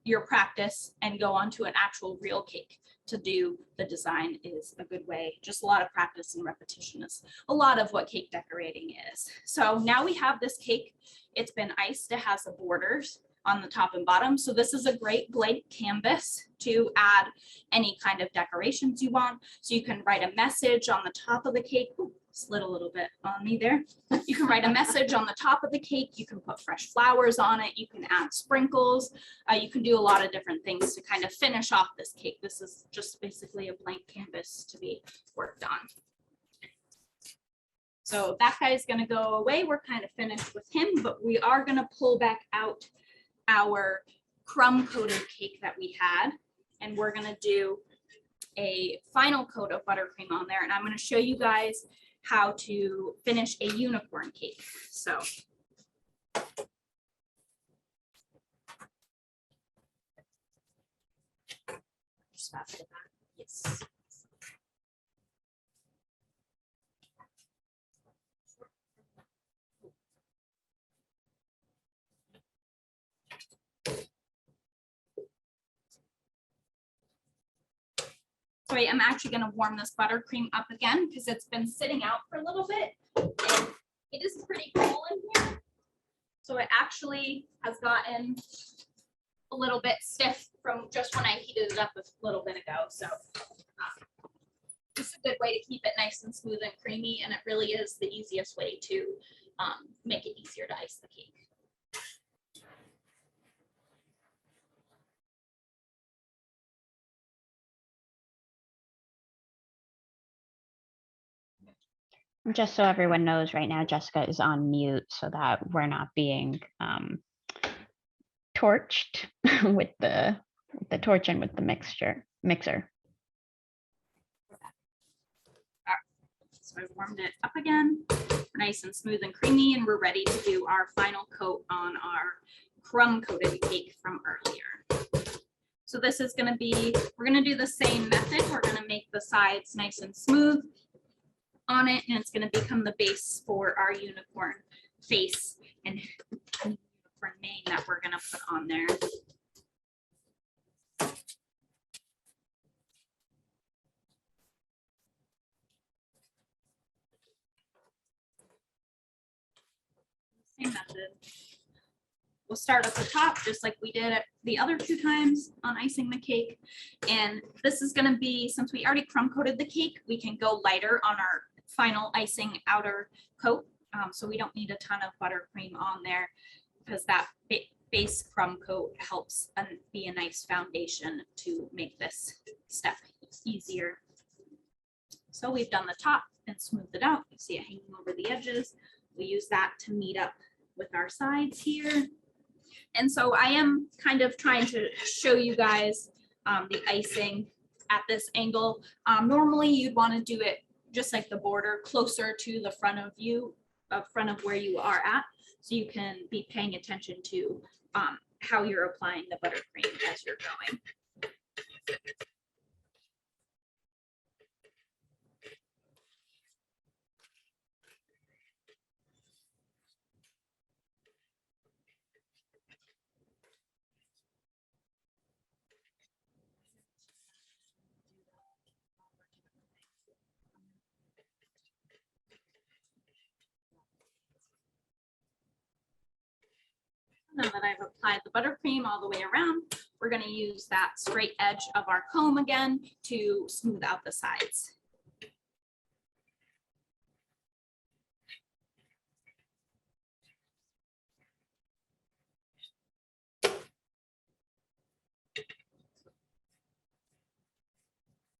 your practice and go on to an actual real cake to do the design is a good way. Just a lot of practice and repetition is a lot of what cake decorating is. So now we have this cake. It's been iced. It has the borders on the top and bottom. So this is a great blank canvas to add any kind of decorations you want. So you can write a message on the top of the cake. Ooh, slid a little bit on me there. You can write a message on the top of the cake. You can put fresh flowers on it. You can add sprinkles. You can do a lot of different things to kind of finish off this cake. This is just basically a blank canvas to be worked on. So that guy is going to go away. We're kind of finished with him, but we are going to pull back out our crumb coated cake that we had, and we're going to do a final coat of buttercream on there, and I'm going to show you guys how to finish a unicorn cake. So Just after that. Yes. So I'm actually going to warm this buttercream up again because it's been sitting out for a little bit. And it is pretty cool in here. So it actually has gotten a little bit stiff from just when I heated it up a little bit ago. So it's a good way to keep it nice and smooth and creamy. And it really is the easiest way to make it easier to ice the cake. Just so everyone knows, right now Jessica is on mute so that we're not being torched with the torch and with the mixer. So I warmed it up again, nice and smooth and creamy, and we're ready to do our final coat on our crumb coated cake from earlier. So this is going to be, we're going to do the same method. We're going to make the sides nice and smooth on it, and it's going to become the base for our unicorn face and unicorn mane that we're going to put on there. Same method. We'll start at the top just like we did it the other 2 times on icing the cake. And this is going to be, since we already crumb coated the cake, we can go lighter on our final icing outer coat. So we don't need a ton of buttercream on there because that base crumb coat helps be a nice foundation to make this step easier. So we've done the top and smoothed it out. You see it hanging over the edges. We use that to meet up with our sides here. And so I am kind of trying to show you guys the icing at this angle. Normally you'd want to do it just like the border closer to the front of you, front of where you are at, so you can be paying attention to how you're applying the buttercream as you're going. Now that I've applied the buttercream all the way around, we're going to use that straight edge of our comb again to smooth out the sides.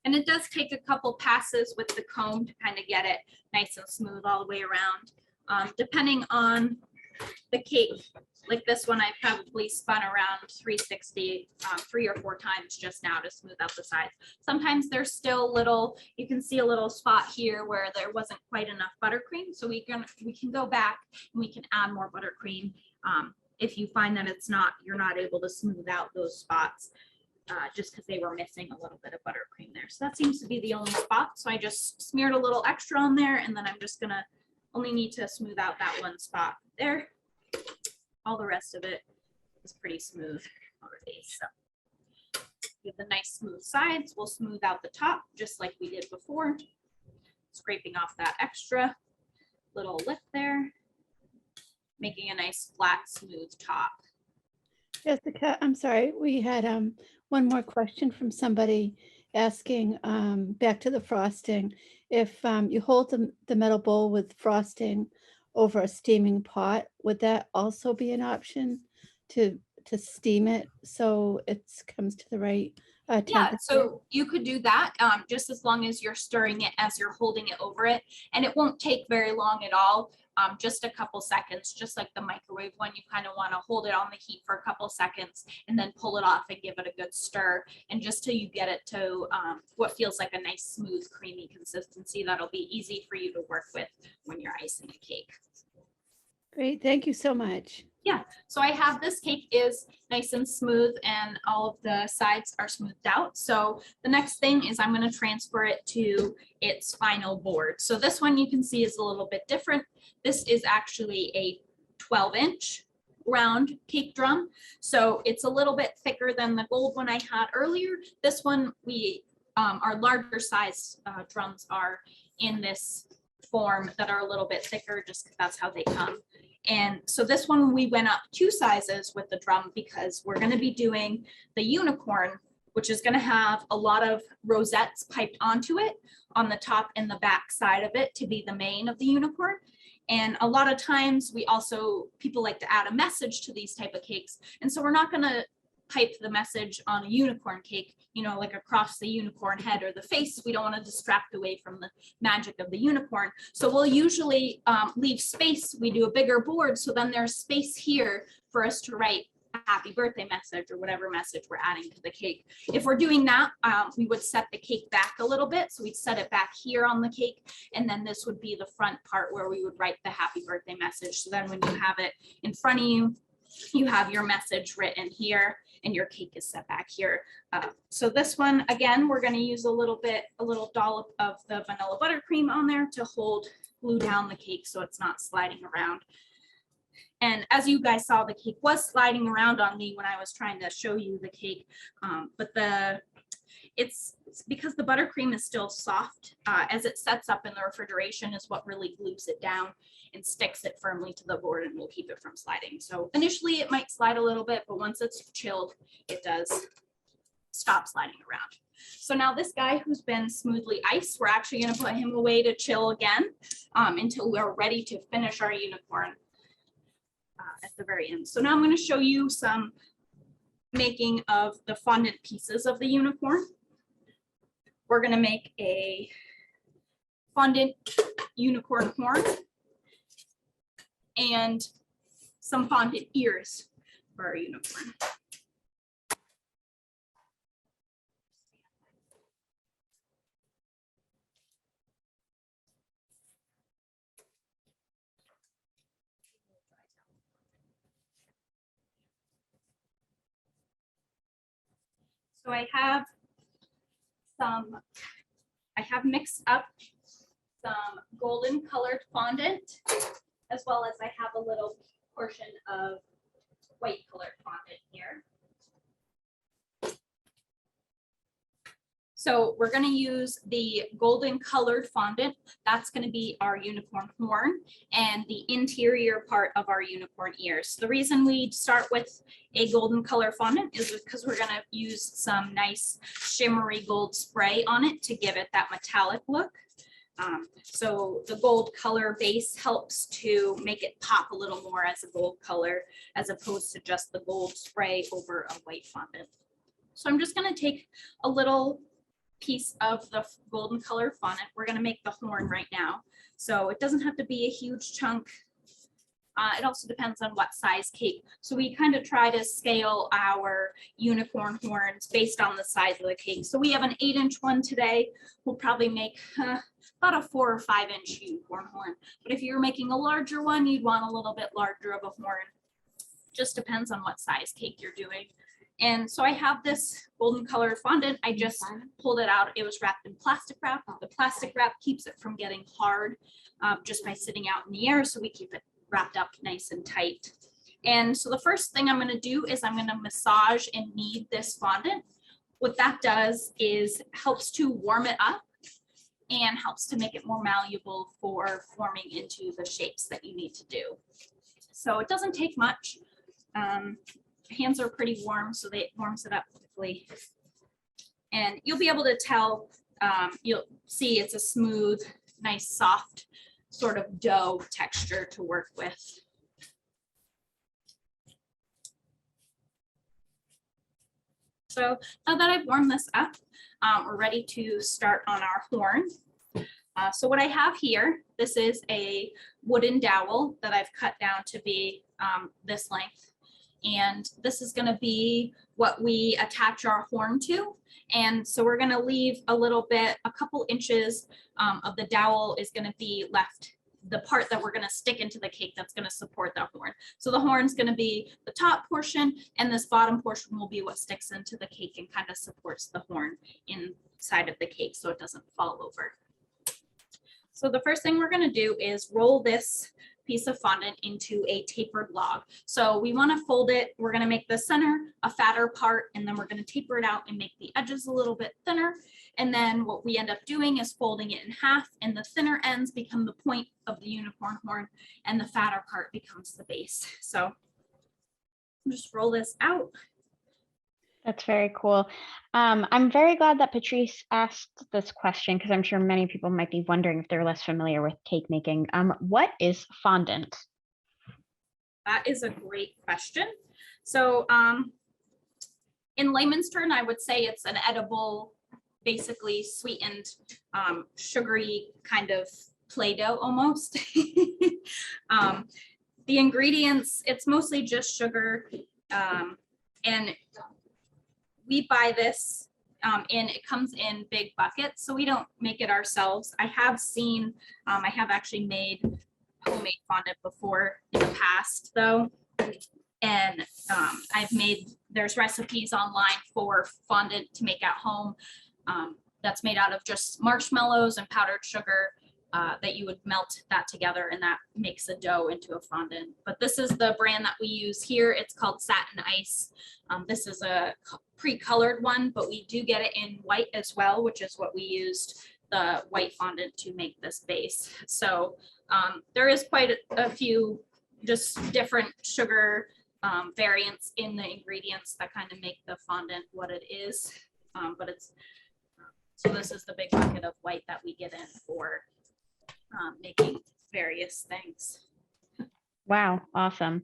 And it does take a couple passes with the comb to kind of get it nice and smooth all the way around. Depending on the cake, like this one, I probably spun around 360 3 or 4 times just now to smooth out the sides. Sometimes there's still little, you can see a little spot here where there wasn't quite enough buttercream. So we can go back and we can add more buttercream if you find that you're not able to smooth out those spots. Just because they were missing a little bit of buttercream there. So that seems to be the only spot. So I just smeared a little extra on there, and then I'm just gonna only need to smooth out that one spot there. All the rest of it is pretty smooth already. So with the nice smooth sides, we'll smooth out the top just like we did before, scraping off that extra little lip there, making a nice flat, smooth top. Jessica, I'm sorry, we had one more question from somebody asking, back to the frosting. If you hold the metal bowl with frosting over a steaming pot, would that also be an option to steam it so it comes to the right temperature? Yeah, so you could do that just as long as you're stirring it as you're holding it over it, and it won't take very long at all. Just a couple seconds, just like the microwave one. You kind of want to hold it on the heat for a couple seconds and then pull it off and give it a good stir, and just till you get it to what feels like a nice, smooth, creamy consistency that'll be easy for you to work with when you're icing a cake. Great, thank you so much. So I have this cake is nice and smooth and all of the sides are smoothed out. So the next thing is I'm going to transfer it to its final board. So this one you can see is a little bit different. This is actually a 12-inch round cake drum. So it's a little bit thicker than the gold one I had earlier. This one, our larger size drums are in this form that are a little bit thicker, just because that's how they come. And so this one, we went up 2 sizes with the drum because we're going to be doing the unicorn, which is going to have a lot of rosettes piped onto it on the top and the back side of it to be the main of the unicorn. And a lot of times people like to add a message to these type of cakes. And so we're not going to pipe the message on a unicorn cake, like across the unicorn head or the face. We don't want to distract away from the magic of the unicorn. So we'll usually leave space. We do a bigger board. So then there's space here for us to write a happy birthday message or whatever message we're adding to the cake. If we're doing that, we would set the cake back a little bit. So we'd set it back here on the cake. And then this would be the front part where we would write the happy birthday message. So then when you have it in front of you, you have your message written here and your cake is set back here. So this one, again, we're going to use a little dollop of the vanilla buttercream on there to glue down the cake so it's not sliding around. And as you guys saw, the cake was sliding around on me when I was trying to show you the cake, but it's because the buttercream is still soft. As it sets up in the refrigeration is what really glues it down and sticks it firmly to the board and will keep it from sliding. So initially it might slide a little bit, but once it's chilled, it does stop sliding around. So now this guy who's been smoothly iced, we're actually going to put him away to chill again until we're ready to finish our unicorn at the very end. So now I'm going to show you some making of the fondant pieces of the unicorn. We're going to make a fondant unicorn horn and some fondant ears for our unicorn. So I have mixed up some golden colored fondant, as well as I have a little portion of white colored fondant here. So we're going to use the golden colored fondant. That's going to be our unicorn horn and the interior part of our unicorn ears. The reason we start with a golden color fondant is because we're going to use some nice shimmery gold spray on it to give it that metallic look. So the gold color base helps to make it pop a little more as a gold color, as opposed to just the gold spray over a white fondant. So I'm just going to take a little piece of the golden color fondant. We're going to make the horn right now. So it doesn't have to be a huge chunk. It also depends on what size cake. So we kind of try to scale our unicorn horns based on the size of the cake. So we have an 8-inch one today. We'll probably make about a 4 or 5-inch unicorn horn. But if you're making a larger one, you'd want a little bit larger of a horn. Just depends on what size cake you're doing. And so I have this golden color fondant. I just pulled it out. It was wrapped in plastic wrap. The plastic wrap keeps it from getting hard just by sitting out in the air. So we keep it wrapped up nice and tight. And so the first thing I'm going to do is I'm going to massage and knead this fondant. What that does is helps to warm it up and helps to make it more malleable for forming into the shapes that you need to do. So it doesn't take much. Hands are pretty warm, so it warms it up quickly. And you'll be able to tell, you'll see it's a smooth, nice, soft sort of dough texture to work with. So now that I've warmed this up, we're ready to start on our horn. So what I have here, this is a wooden dowel that I've cut down to be this length. And this is going to be what we attach our horn to. And so we're going to leave a little bit, a couple inches of the dowel is going to be left the part that we're going to stick into the cake that's going to support the horn. So the horn's going to be the top portion, and this bottom portion will be what sticks into the cake and kind of supports the horn inside of the cake so it doesn't fall over. So the first thing we're going to do is roll this piece of fondant into a tapered log. So we want to fold it. We're going to make the center a fatter part, and then we're going to taper it out and make the edges a little bit thinner. And then what we end up doing is folding it in half, and the thinner ends become the point of the unicorn horn, and the fatter part becomes the base. So just roll this out. That's very cool. I'm very glad that Patrice asked this question because I'm sure many people might be wondering if they're less familiar with cake making. What is fondant? That is a great question. So in layman's term, I would say it's an edible, basically sweetened, sugary kind of Play-Doh almost. The ingredients, it's mostly just sugar, and we buy this it comes in big buckets, so we don't make it ourselves. I have seen, I have actually made homemade fondant before in the past though. And there's recipes online for fondant to make at home that's made out of just marshmallows and powdered sugar that you would melt that together, and that makes a dough into a fondant. But this is the brand that we use here. It's called Satin Ice. This is a pre-colored one, but we do get it in white as well, which is what we used the white fondant to make this base. So there is quite a few just different sugar variants in the ingredients that kind of make the fondant what it is. But it's, so this is the big bucket of white that we get in for making various things. Wow, awesome.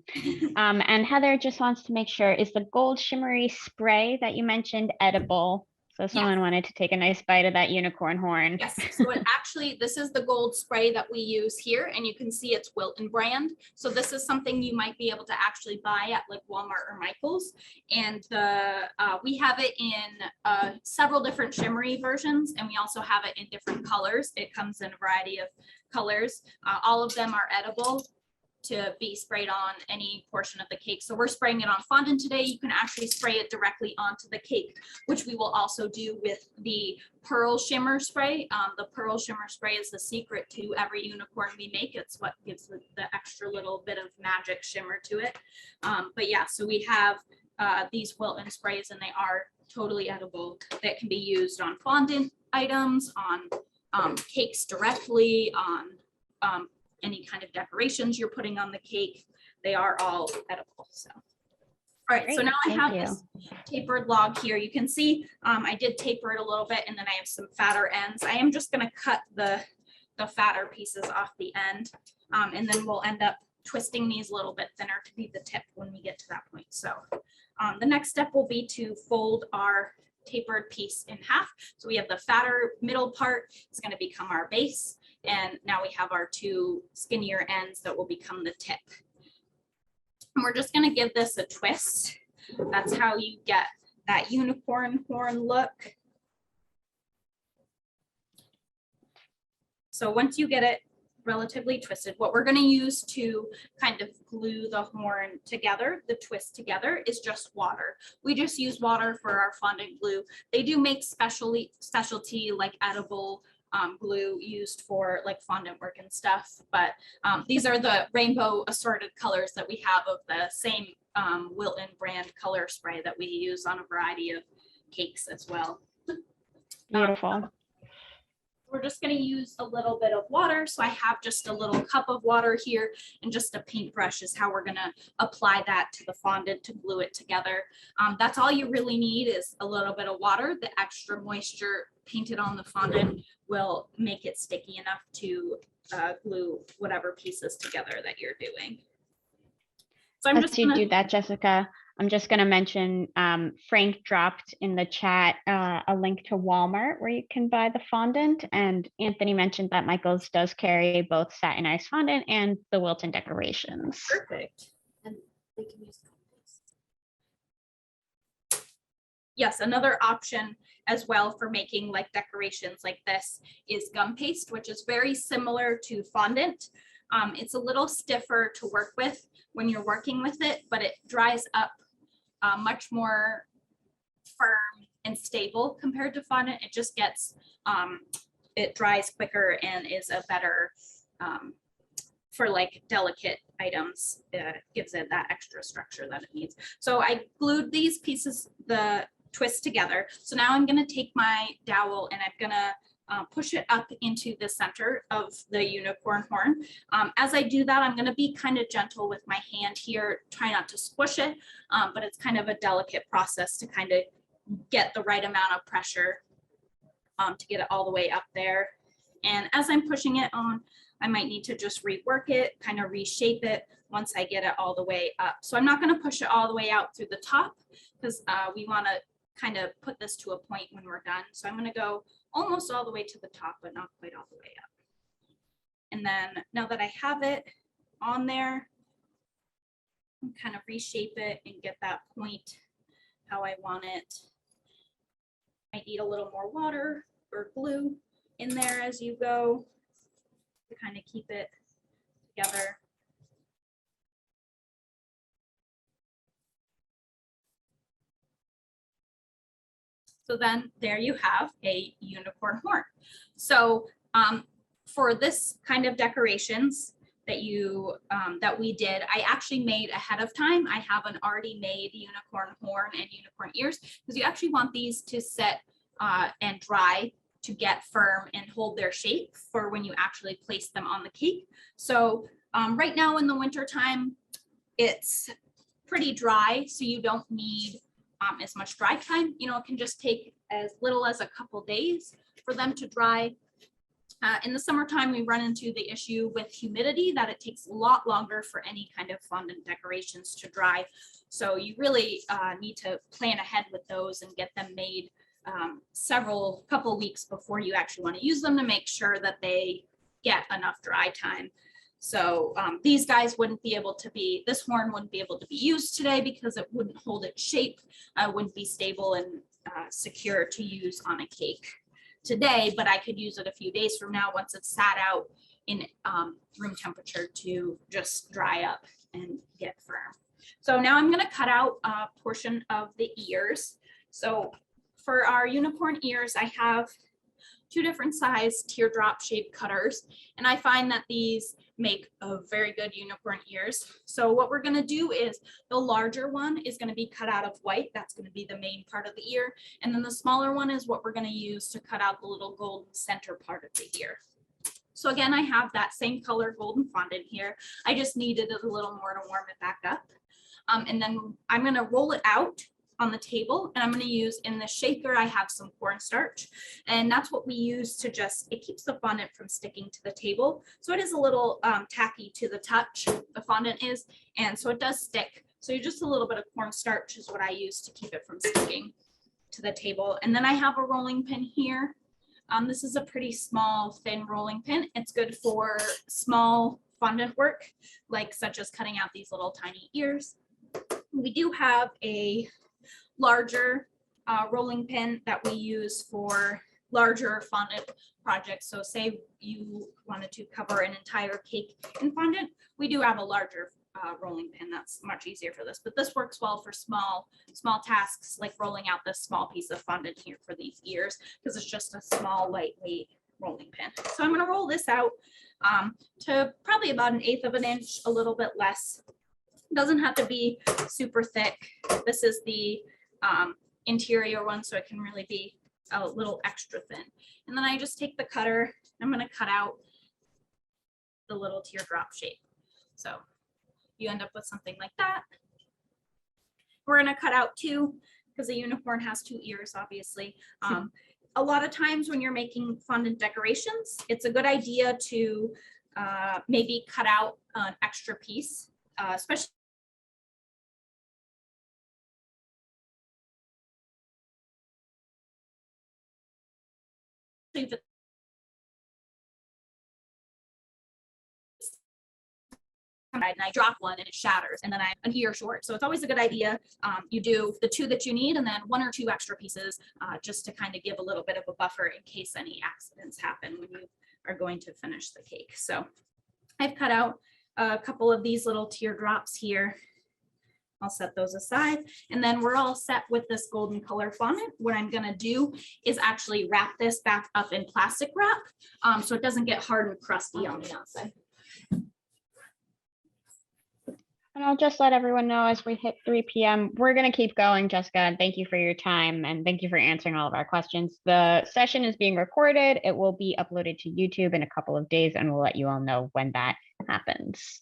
And Heather just wants to make sure, is the gold shimmery spray that you mentioned edible? So someone wanted to take a nice bite of that unicorn horn. Yes, so it actually, this is the gold spray that we use here, and you can see it's Wilton brand. So this is something you might be able to actually buy at like Walmart or Michael's. And we have it in several different shimmery versions, and we also have it in different colors. It comes in a variety of colors. All of them are edible to be sprayed on any portion of the cake. So we're spraying it on fondant today. You can actually spray it directly onto the cake, which we will also do with the pearl shimmer spray. The pearl shimmer spray is the secret to every unicorn we make. It's what gives the extra little bit of magic shimmer to it. But yeah, so we have these Wilton sprays, and they are totally edible, that can be used on fondant items, on cakes directly, on any kind of decorations you're putting on the cake. They are all edible. So, all right, so now I have this tapered log here. You can see I did taper it a little bit, and then I have some fatter ends. I am just going to cut the fatter pieces off the end, and then we'll end up twisting these a little bit thinner to be the tip when we get to that point. So the next step will be to fold our tapered piece in half. So we have the fatter middle part is going to become our base. And now we have our two skinnier ends that will become the tip. And we're just going to give this a twist. That's how you get that unicorn horn look. So once you get it relatively twisted, what we're going to use to kind of glue the horn together, the twist together, is just water. We just use water for our fondant glue. They do make specialty like edible glue used for like fondant work and stuff, but these are the rainbow assorted colors that we have of the same Wilton brand color spray that we use on a variety of cakes as well. Beautiful. We're just going to use a little bit of water. So I have just a little cup of water here, and just a paintbrush is how we're going to apply that to the fondant to glue it together. That's all you really need, is a little bit of water. The extra moisture painted on the fondant will make it sticky enough to glue whatever pieces together that you're doing. So I'm just As you do that, Jessica, I'm just going to mention Frank dropped in the chat a link to Walmart where you can buy the fondant, and Anthony mentioned that Michael's does carry both Satin Ice fondant and the Wilton decorations. Perfect. And they can use Yes, another option as well for making like decorations like this is gum paste, which is very similar to fondant. It's a little stiffer to work with when you're working with it, but it dries up much more firm and stable compared to fondant. It just gets, it dries quicker and is a better, for like delicate items, gives it that extra structure that it needs. So I glued these pieces, the twist together. So now I'm gonna take my dowel and I'm gonna push it up into the center of the unicorn horn. As I do that, I'm gonna be kind of gentle with my hand here, try not to squish it, but it's kind of a delicate process to kind of get the right amount of pressure to get it all the way up there. And as I'm pushing it on, I might need to just rework it, kind of reshape it once I get it all the way up. So I'm not going to push it all the way out through the top because we want to kind of put this to a point when we're done. So I'm going to go almost all the way to the top, but not quite all the way up. And then now that I have it on there, kind of reshape it and get that point how I want it. I need a little more water or glue in there as you go to kind of keep it together. So then there you have a unicorn horn. So for this kind of decorations that that we did, I actually made ahead of time. I have an already made unicorn horn and unicorn ears because you actually want these to set and dry to get firm and hold their shape for when you actually place them on the cake. So right now in the winter time, it's pretty dry, so you don't need as much dry time. You know, it can just take as little as a couple days for them to dry. In the summertime, we run into the issue with humidity that it takes a lot longer for any kind of fondant decorations to dry. So you really need to plan ahead with those and get them made couple weeks before you actually want to use them to make sure that they get enough dry time. So these guys wouldn't be able to be, this horn wouldn't be able to be used today because it wouldn't hold its shape, wouldn't be stable and secure to use on a cake today, but I could use it a few days from now once it's sat out in room temperature to just dry up and get firm. So now I'm going to cut out a portion of the ears. So for our unicorn ears, I have 2 different size teardrop shaped cutters, and I find that these make a very good unicorn ears. So what we're going to do is the larger one is going to be cut out of white. That's going to be the main part of the ear. And then the smaller one is what we're going to use to cut out the little golden center part of the ear. So again, I have that same color golden fondant here. I just needed it a little more to warm it back up. And then I'm going to roll it out on the table, and I'm going to use in the shaker, I have some cornstarch, and that's what we use to just, it keeps the fondant from sticking to the table. So it is a little tacky to the touch, the fondant is, and so it does stick. So just a little bit of cornstarch is what I use to keep it from sticking to the table. And then I have a rolling pin here. This is a pretty small, thin rolling pin. It's good for small fondant work, like such as cutting out these little tiny ears. We do have a larger rolling pin that we use for larger fondant projects. So say you wanted to cover an entire cake in fondant, we do have a larger rolling pin that's much easier for this, but this works well for small tasks like rolling out this small piece of fondant here for these ears because it's just a small lightweight rolling pin. So I'm going to roll this out to probably about 1/8 of an inch, a little bit less. It doesn't have to be super thick. This is the interior one, so it can really be a little extra thin. And then I just take the cutter, I'm going to cut out the little teardrop shape. So you end up with something like that. We're going to cut out 2 because the unicorn has 2 ears, obviously. A lot of times when you're making fondant decorations, it's a good idea to maybe cut out an extra piece, especially if it's and I drop one and it shatters, and then I'm an ear short. So it's always a good idea. You do the 2 that you need and then 1 or 2 extra pieces just to kind of give a little bit of a buffer in case any accidents happen when you are going to finish the cake. So I've cut out a couple of these little teardrops here. I'll set those aside, and then we're all set with this golden color fondant. What I'm gonna do is actually wrap this back up in plastic wrap so it doesn't get hard and crusty on the outside. And I'll just let everyone know as we hit 3 p.m., we're going to keep going, Jessica. And thank you for your time and thank you for answering all of our questions. The session is being recorded. It will be uploaded to YouTube in a couple of days, and we'll let you all know when that happens.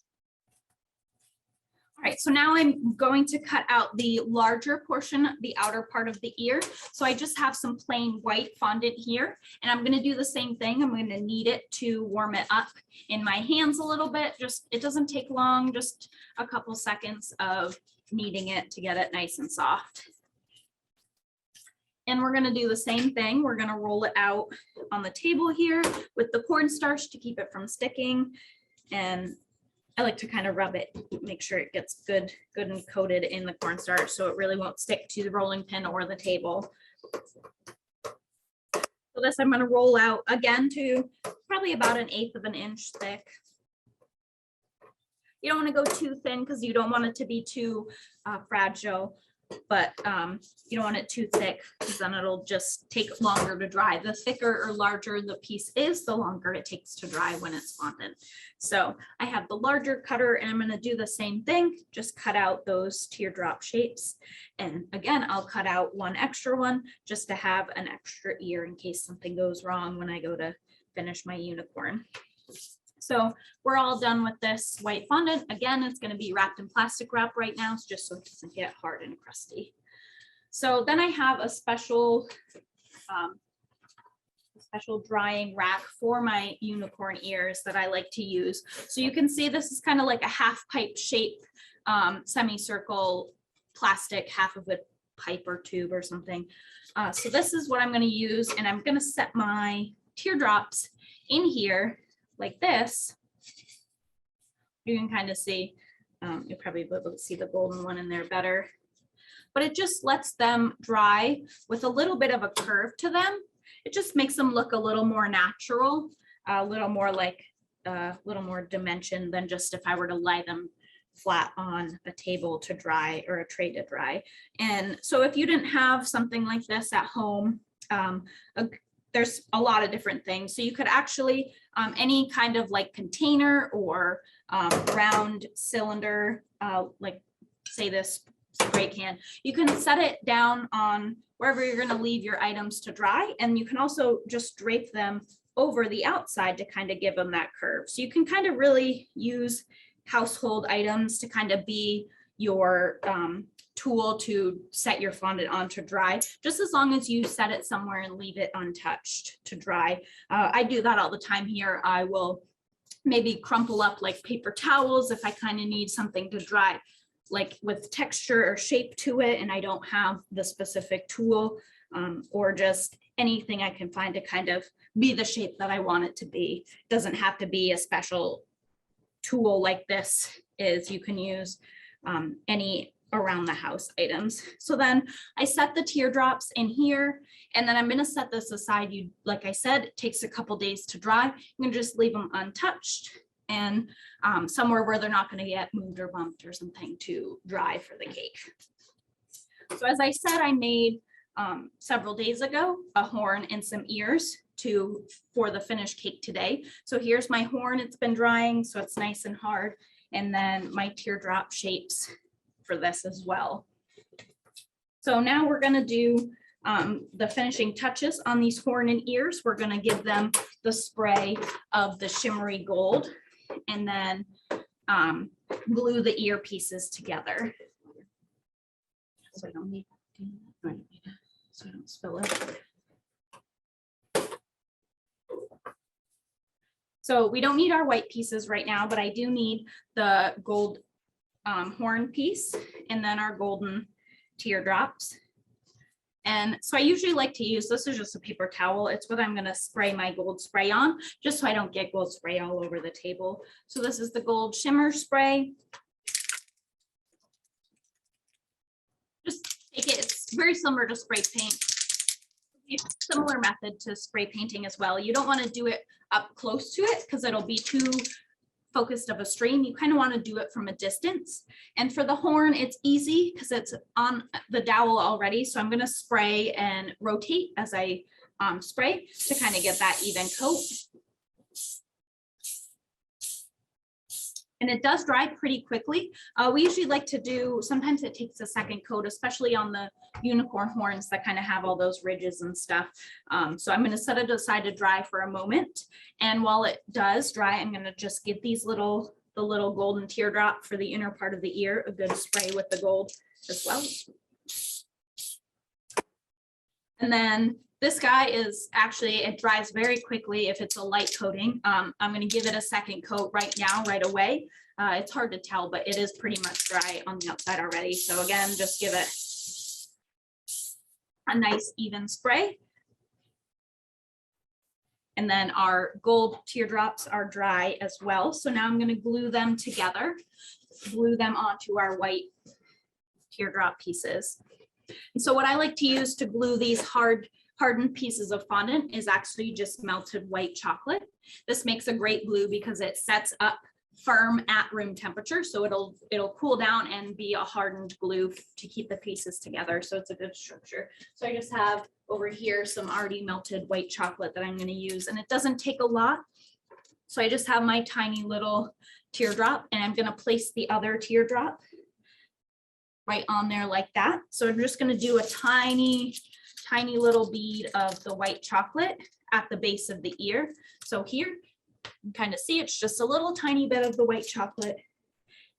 All right, so now I'm going to cut out the larger portion, the outer part of the ear. So I just have some plain white fondant here, and I'm going to do the same thing. I'm going to knead it to warm it up in my hands a little bit. Just, it doesn't take long, just a couple seconds of kneading it to get it nice and soft. And we're going to do the same thing. We're going to roll it out on the table here with the cornstarch to keep it from sticking. And I like to kind of rub it, make sure it gets good and coated in the cornstarch so it really won't stick to the rolling pin or the table. So this I'm going to roll out again to probably about 1/8 of an inch thick. You don't want to go too thin because you don't want it to be too fragile, but you don't want it too thick because then it'll just take longer to dry. The thicker or larger the piece is, the longer it takes to dry when it's fondant. So I have the larger cutter and I'm going to do the same thing, just cut out those teardrop shapes. And again, I'll cut out 1 extra one just to have an extra ear in case something goes wrong when I go to finish my unicorn. So we're all done with this white fondant. Again, it's going to be wrapped in plastic wrap right now, just so it doesn't get hard and crusty. So then I have a special drying rack for my unicorn ears that I like to use. So you can see this is kind of like a half pipe shape semicircle plastic, half of it pipe or tube or something. So this is what I'm going to use, and I'm going to set my teardrops in here like this. You can kind of see, you'll probably be able to see the golden one in there better, but it just lets them dry with a little bit of a curve to them. It just makes them look a little more natural, a little more like a little more dimension than just if I were to lie them flat on a table to dry or a tray to dry. And so if you didn't have something like this at home, there's a lot of different things. So you could actually, any kind of like container or round cylinder, like say this spray can, you can set it down on wherever you're gonna leave your items to dry. And you can also just drape them over the outside to kind of give them that curve. So you can kind of really use household items to kind of be your tool to set your fondant on to dry, just as long as you set it somewhere and leave it untouched to dry. I do that all the time here. I will maybe crumple up like paper towels if I kind of need something to dry, like with texture or shape to it, and I don't have the specific tool, or just anything I can find to kind of be the shape that I want it to be. Doesn't have to be a special tool like this is. You can use any around the house items. So then I set the teardrops in here, and then I'm going to set this aside. Like I said, it takes a couple days to dry. I'm going to just leave them untouched and somewhere where they're not going to get moved or bumped or something to dry for the cake. So as I said, I made several days ago a horn and some ears for the finished cake today. So here's my horn. It's been drying, so it's nice and hard. And then my teardrop shapes for this as well. So now we're going to do the finishing touches on these horn and ears. We're going to give them the spray of the shimmery gold and then glue the ear pieces together. So I don't need to do that. So I don't spill it. So we don't need our white pieces right now, but I do need the gold horn piece and then our golden teardrops. And so I usually like to use, this is just a paper towel. It's what I'm gonna spray my gold spray on, just so I don't get gold spray all over the table. So this is the gold shimmer spray. Just take it, it's very similar to spray paint. Similar method to spray painting as well. You don't want to do it up close to it because it'll be too focused of a stream. You kind of want to do it from a distance. And for the horn, it's easy because it's on the dowel already. So I'm going to spray and rotate as I spray to kind of get that even coat. And it does dry pretty quickly. We usually like to do, sometimes it takes a second coat, especially on the unicorn horns that kind of have all those ridges and stuff. So I'm going to set it aside to dry for a moment. And while it does dry, I'm going to just get these the little golden teardrop for the inner part of the ear, a good spray with the gold as well. And then this guy is actually, it dries very quickly if it's a light coating. I'm going to give it a second coat right now, right away. It's hard to tell, but it is pretty much dry on the outside already. So again, just give it a nice even spray. And then our gold teardrops are dry as well. So now I'm going to glue them together, glue them onto our white teardrop pieces. And so what I like to use to glue these hardened pieces of fondant is actually just melted white chocolate. This makes a great glue because it sets up firm at room temperature. So it'll cool down and be a hardened glue to keep the pieces together. So it's a good structure. So I just have over here some already melted white chocolate that I'm going to use, and it doesn't take a lot. So I just have my tiny little teardrop, and I'm going to place the other teardrop right on there like that. So I'm just going to do a tiny little bead of the white chocolate at the base of the ear. So here you can kind of see it's just a little tiny bit of the white chocolate.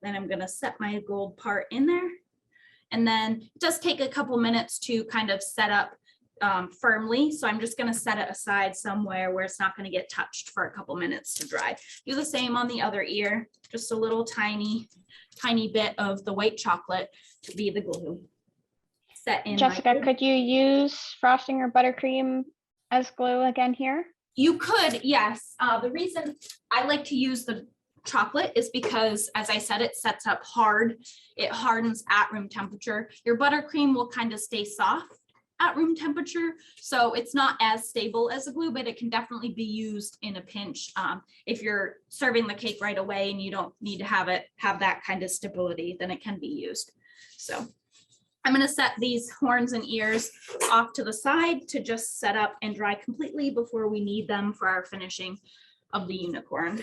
Then I'm going to set my gold part in there. And then it does take a couple minutes to kind of set up firmly. So I'm just going to set it aside somewhere where it's not going to get touched for a couple minutes to dry. Do the same on the other ear, just a little tiny bit of the white chocolate to be the glue. Set in. Jessica, could you use frosting or buttercream as glue again here? You could, yes. The reason I like to use the chocolate is because, as I said, it sets up hard. It hardens at room temperature. Your buttercream will kind of stay soft at room temperature, so it's not as stable as a glue, but it can definitely be used in a pinch if you're serving the cake right away and you don't need to have that kind of stability, then it can be used. So I'm going to set these horns and ears off to the side to just set up and dry completely before we need them for our finishing of the unicorn.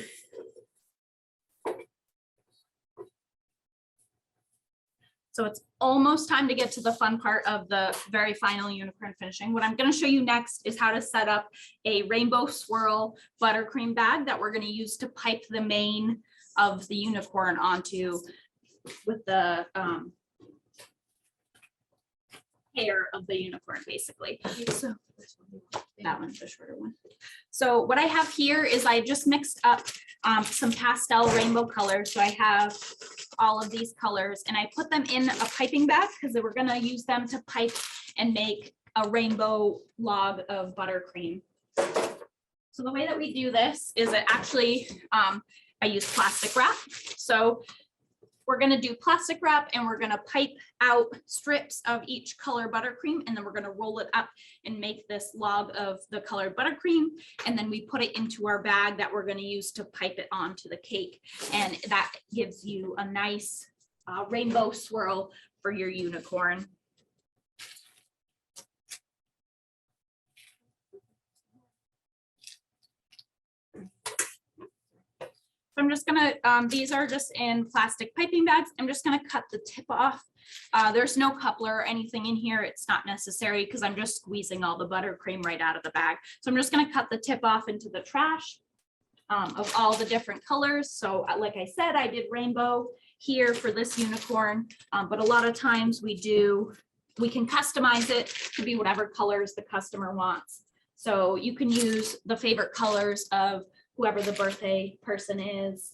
So it's almost time to get to the fun part of the very final unicorn finishing. What I'm going to show you next is how to set up a rainbow swirl buttercream bag that we're going to use to pipe the mane of the unicorn onto with the hair of the unicorn, basically. So that one's the shorter one. So what I have here is I just mixed up some pastel rainbow colors. So I have all of these colors and I put them in a piping bag because we're going to use them to pipe and make a rainbow log of buttercream. So the way that we do this is it actually, I use plastic wrap. So we're going to do plastic wrap and we're going to pipe out strips of each color buttercream, and then we're going to roll it up and make this log of the colored buttercream, and then we put it into our bag that we're going to use to pipe it onto the cake, and that gives you a nice rainbow swirl for your unicorn. I'm just gonna, these are just in plastic piping bags. I'm just gonna cut the tip off. There's no coupler or anything in here. It's not necessary because I'm just squeezing all the buttercream right out of the bag. So I'm just gonna cut the tip off into the trash of all the different colors. So like I said, I did rainbow here for this unicorn, but a lot of times we can customize it to be whatever colors the customer wants. So you can use the favorite colors of whoever the birthday person is.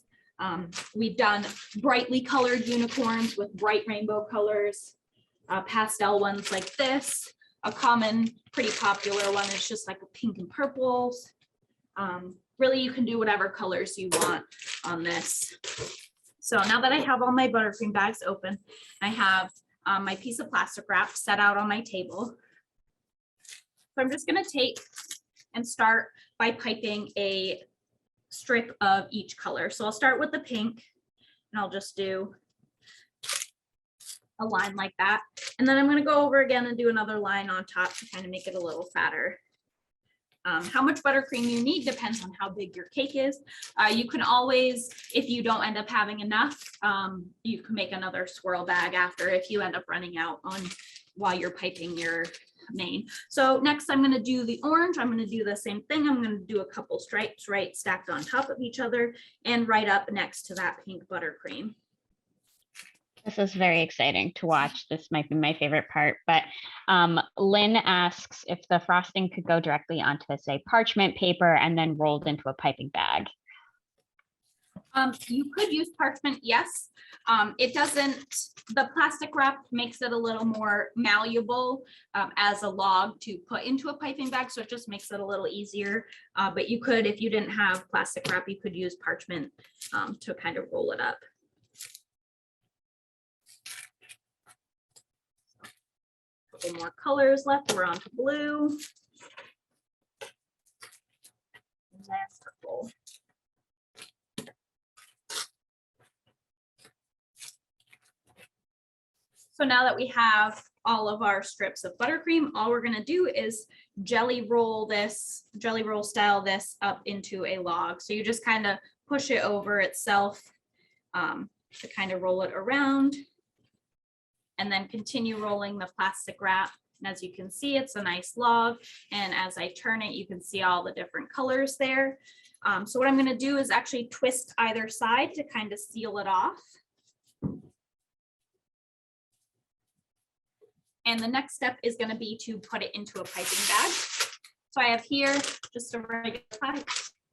We've done brightly colored unicorns with bright rainbow colors, pastel ones like this. a common, pretty popular one is just like a pink and purples. Really, you can do whatever colors you want on this. So now that I have all my buttercream bags open, I have my piece of plastic wrap set out on my table. So I'm just gonna take and start by piping a strip of each color. So I'll start with the pink and I'll just do a line like that. And then I'm gonna go over again and do another line on top to kind of make it a little fatter. How much buttercream you need depends on how big your cake is. You can always, if you don't end up having enough, you can make another swirl bag after if you end up running out on while you're piping your main. So next I'm going to do the orange. I'm going to do the same thing. I'm going to do a couple stripes right stacked on top of each other and right up next to that pink buttercream. This is very exciting to watch. This might be my favorite part, but Lynn asks if the frosting could go directly onto, say, parchment paper and then rolled into a piping bag. You could use parchment, yes. It doesn't, the plastic wrap makes it a little more malleable as a log to put into a piping bag, so it just makes it a little easier. But you could, if you didn't have plastic wrap, you could use parchment to kind of roll it up. Couple more colors left. We're on to blue. And then purple. So now that we have all of our strips of buttercream, all we're gonna do is jelly roll style this up into a log. So you just kind of push it over itself to kind of roll it around. And then continue rolling the plastic wrap. And as you can see, it's a nice log. And as I turn it, you can see all the different colors there. So what I'm going to do is actually twist either side to kind of seal it off. And the next step is going to be to put it into a piping bag. So I have here just a regular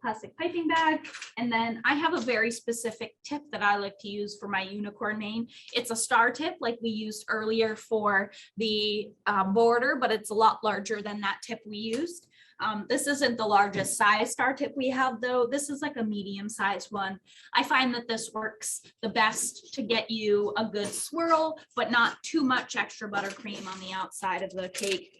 plastic piping bag. And then I have a very specific tip that I like to use for my unicorn main. It's a star tip like we used earlier for the border, but it's a lot larger than that tip we used. This isn't the largest size star tip we have though. This is like a medium sized one. I find that this works the best to get you a good swirl, but not too much extra buttercream on the outside of the cake.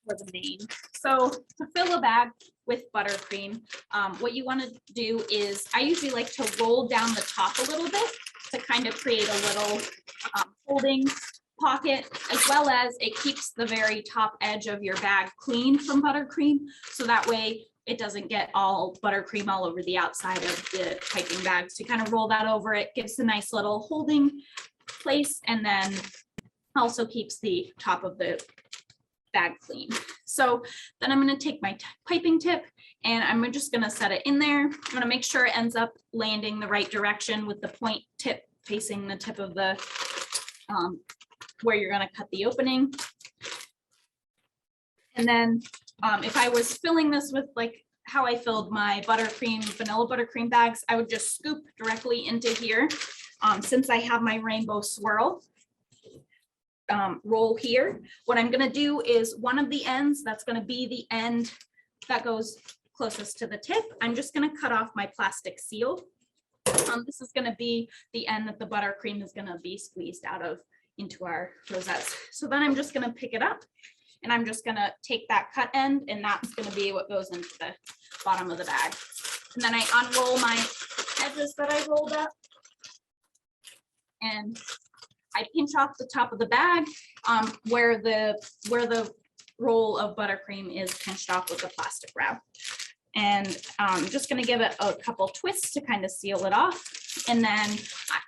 For the main. So to fill a bag with buttercream, what you want to do is I usually like to roll down the top a little bit to kind of create a little holding pocket, as well as it keeps the very top edge of your bag clean from buttercream. So that way it doesn't get all buttercream all over the outside of the piping bag. So you kind of roll that over, it gives a nice little holding place, and then also keeps the top of the bag clean. So then I'm going to take my piping tip and I'm just going to set it in there. I'm going to make sure it ends up landing the right direction with the point tip facing the tip of the where you're going to cut the opening. And then if I was filling this with like how I filled my buttercream, vanilla buttercream bags, I would just scoop directly into here. Since I have my rainbow swirl roll here, what I'm going to do is one of the ends, that's going to be the end that goes closest to the tip. I'm just going to cut off my plastic seal. This is going to be the end that the buttercream is going to be squeezed out of into our rosettes. So then I'm just going to pick it up and I'm just going to take that cut end, and that's going to be what goes into the bottom of the bag. And then I unroll my edges that I rolled up and I pinch off the top of the bag where the roll of buttercream is pinched off with the plastic wrap. And I'm just going to give it a couple twists to kind of seal it off. And then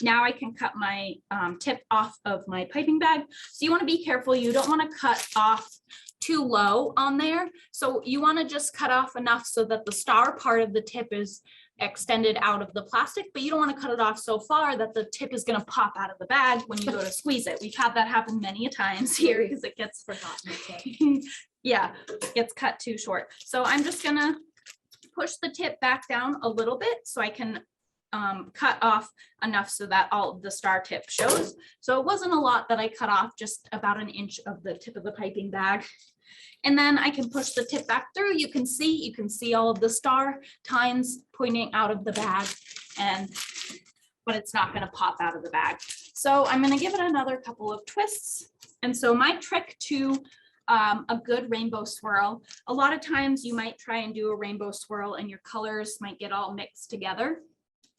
now I can cut my tip off of my piping bag. So you want to be careful. You don't want to cut off too low on there. So you want to just cut off enough so that the star part of the tip is extended out of the plastic, but you don't want to cut it off so far that the tip is going to pop out of the bag when you go to squeeze it. We've had that happen many a times here because it gets forgotten. Yeah, it gets cut too short. So I'm just going to push the tip back down a little bit so I can cut off enough so that all of the star tip shows. So it wasn't a lot that I cut off, just about an inch of the tip of the piping bag. And then I can push the tip back through. You can see all of the star tines pointing out of the bag, but it's not going to pop out of the bag. So I'm going to give it another couple of twists. And so my trick to a good rainbow swirl, a lot of times you might try and do a rainbow swirl and your colors might get all mixed together.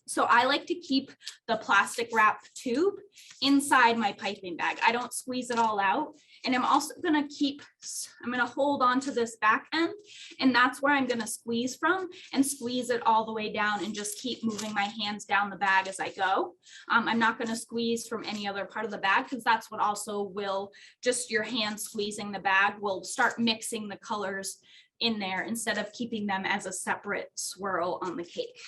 So I like to keep the plastic wrap tube inside my piping bag. I don't squeeze it all out. And I'm also going to hold on to this back end, and that's where I'm going to squeeze from, and squeeze it all the way down and just keep moving my hands down the bag as I go. I'm not going to squeeze from any other part of the bag, because that's what also will, just your hand squeezing the bag will start mixing the colors in there instead of keeping them as a separate swirl on the cake.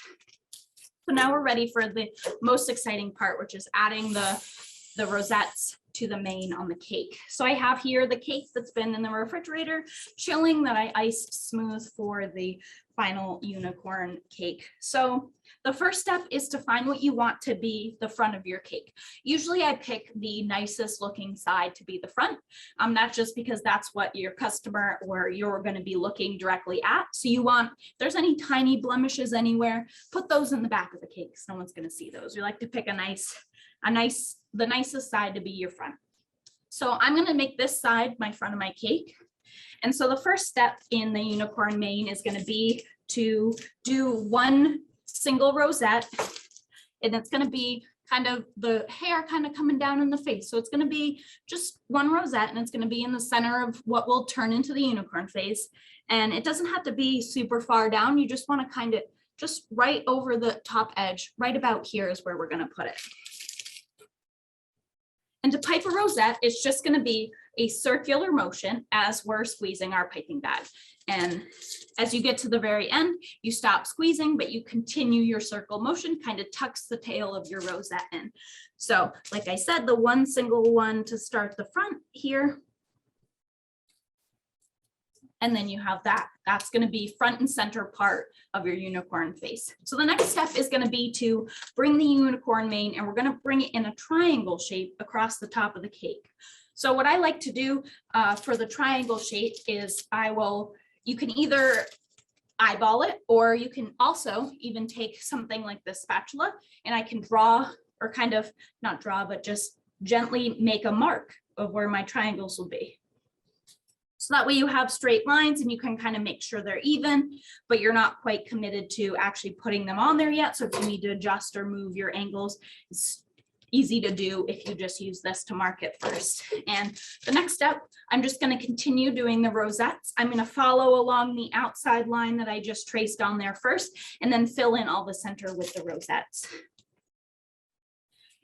So now we're ready for the most exciting part, which is adding the rosettes to the main on the cake. So I have here the cake that's been in the refrigerator chilling, that I iced smooth for the final unicorn cake. So the first step is to find what you want to be the front of your cake. Usually I pick the nicest looking side to be the front. Not just because that's what your customer or you're going to be looking directly at. So you want, if there's any tiny blemishes anywhere, put those in the back of the cake. So no one's going to see those. You like to pick the nicest side to be your front. So I'm going to make this side my front of my cake. And so the first step in the unicorn main is going to be to do one single rosette, and it's going to be kind of the hair kind of coming down in the face. So it's going to be just one rosette, and it's going to be in the center of what will turn into the unicorn face. And it doesn't have to be super far down. You just want to kind of just right over the top edge, right about here is where we're going to put it. And to pipe a rosette, it's just going to be a circular motion as we're squeezing our piping bag. And as you get to the very end, you stop squeezing, but you continue your circle motion, kind of tucks the tail of your rosette in. So like I said, the one single one to start the front here. And then you have that. That's going to be front and center part of your unicorn face. So the next step is going to be to bring the unicorn mane, and we're going to bring it in a triangle shape across the top of the cake. So what I like to do for the triangle shape is you can either eyeball it, or you can also even take something like this spatula, and I can draw, or kind of not draw, but just gently make a mark of where my triangles will be. So that way you have straight lines and you can kind of make sure they're even, but you're not quite committed to actually putting them on there yet. So if you need to adjust or move your angles, it's easy to do if you just use this to mark it first. And the next step, I'm just going to continue doing the rosettes. I'm going to follow along the outside line that I just traced on there first, and then fill in all the center with the rosettes.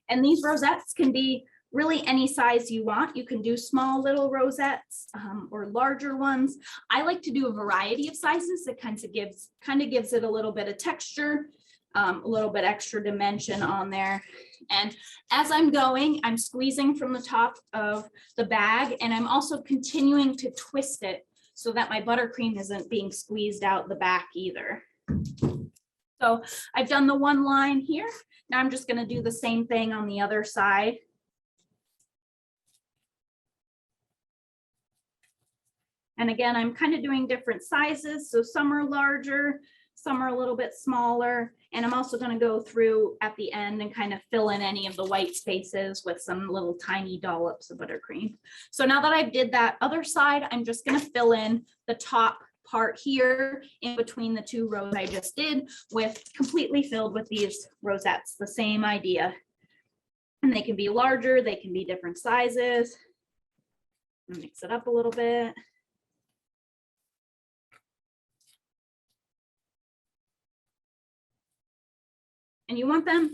And these rosettes can be really any size you want. You can do small little rosettes or larger ones. I like to do a variety of sizes. It kind of gives it a little bit of texture, a little bit extra dimension on there. And as I'm going, I'm squeezing from the top of the bag, and I'm also continuing to twist it so that my buttercream isn't being squeezed out the back either. So I've done the one line here. Now I'm just going to do the same thing on the other side. And again, I'm kind of doing different sizes. So some are larger, some are a little bit smaller. And I'm also going to go through at the end and kind of fill in any of the white spaces with some little tiny dollops of buttercream. So now that I did that other side, I'm just going to fill in the top part here in between the two rows I just did, with completely filled with these rosettes. The same idea. And they can be larger, they can be different sizes. Mix it up a little bit. And you want them,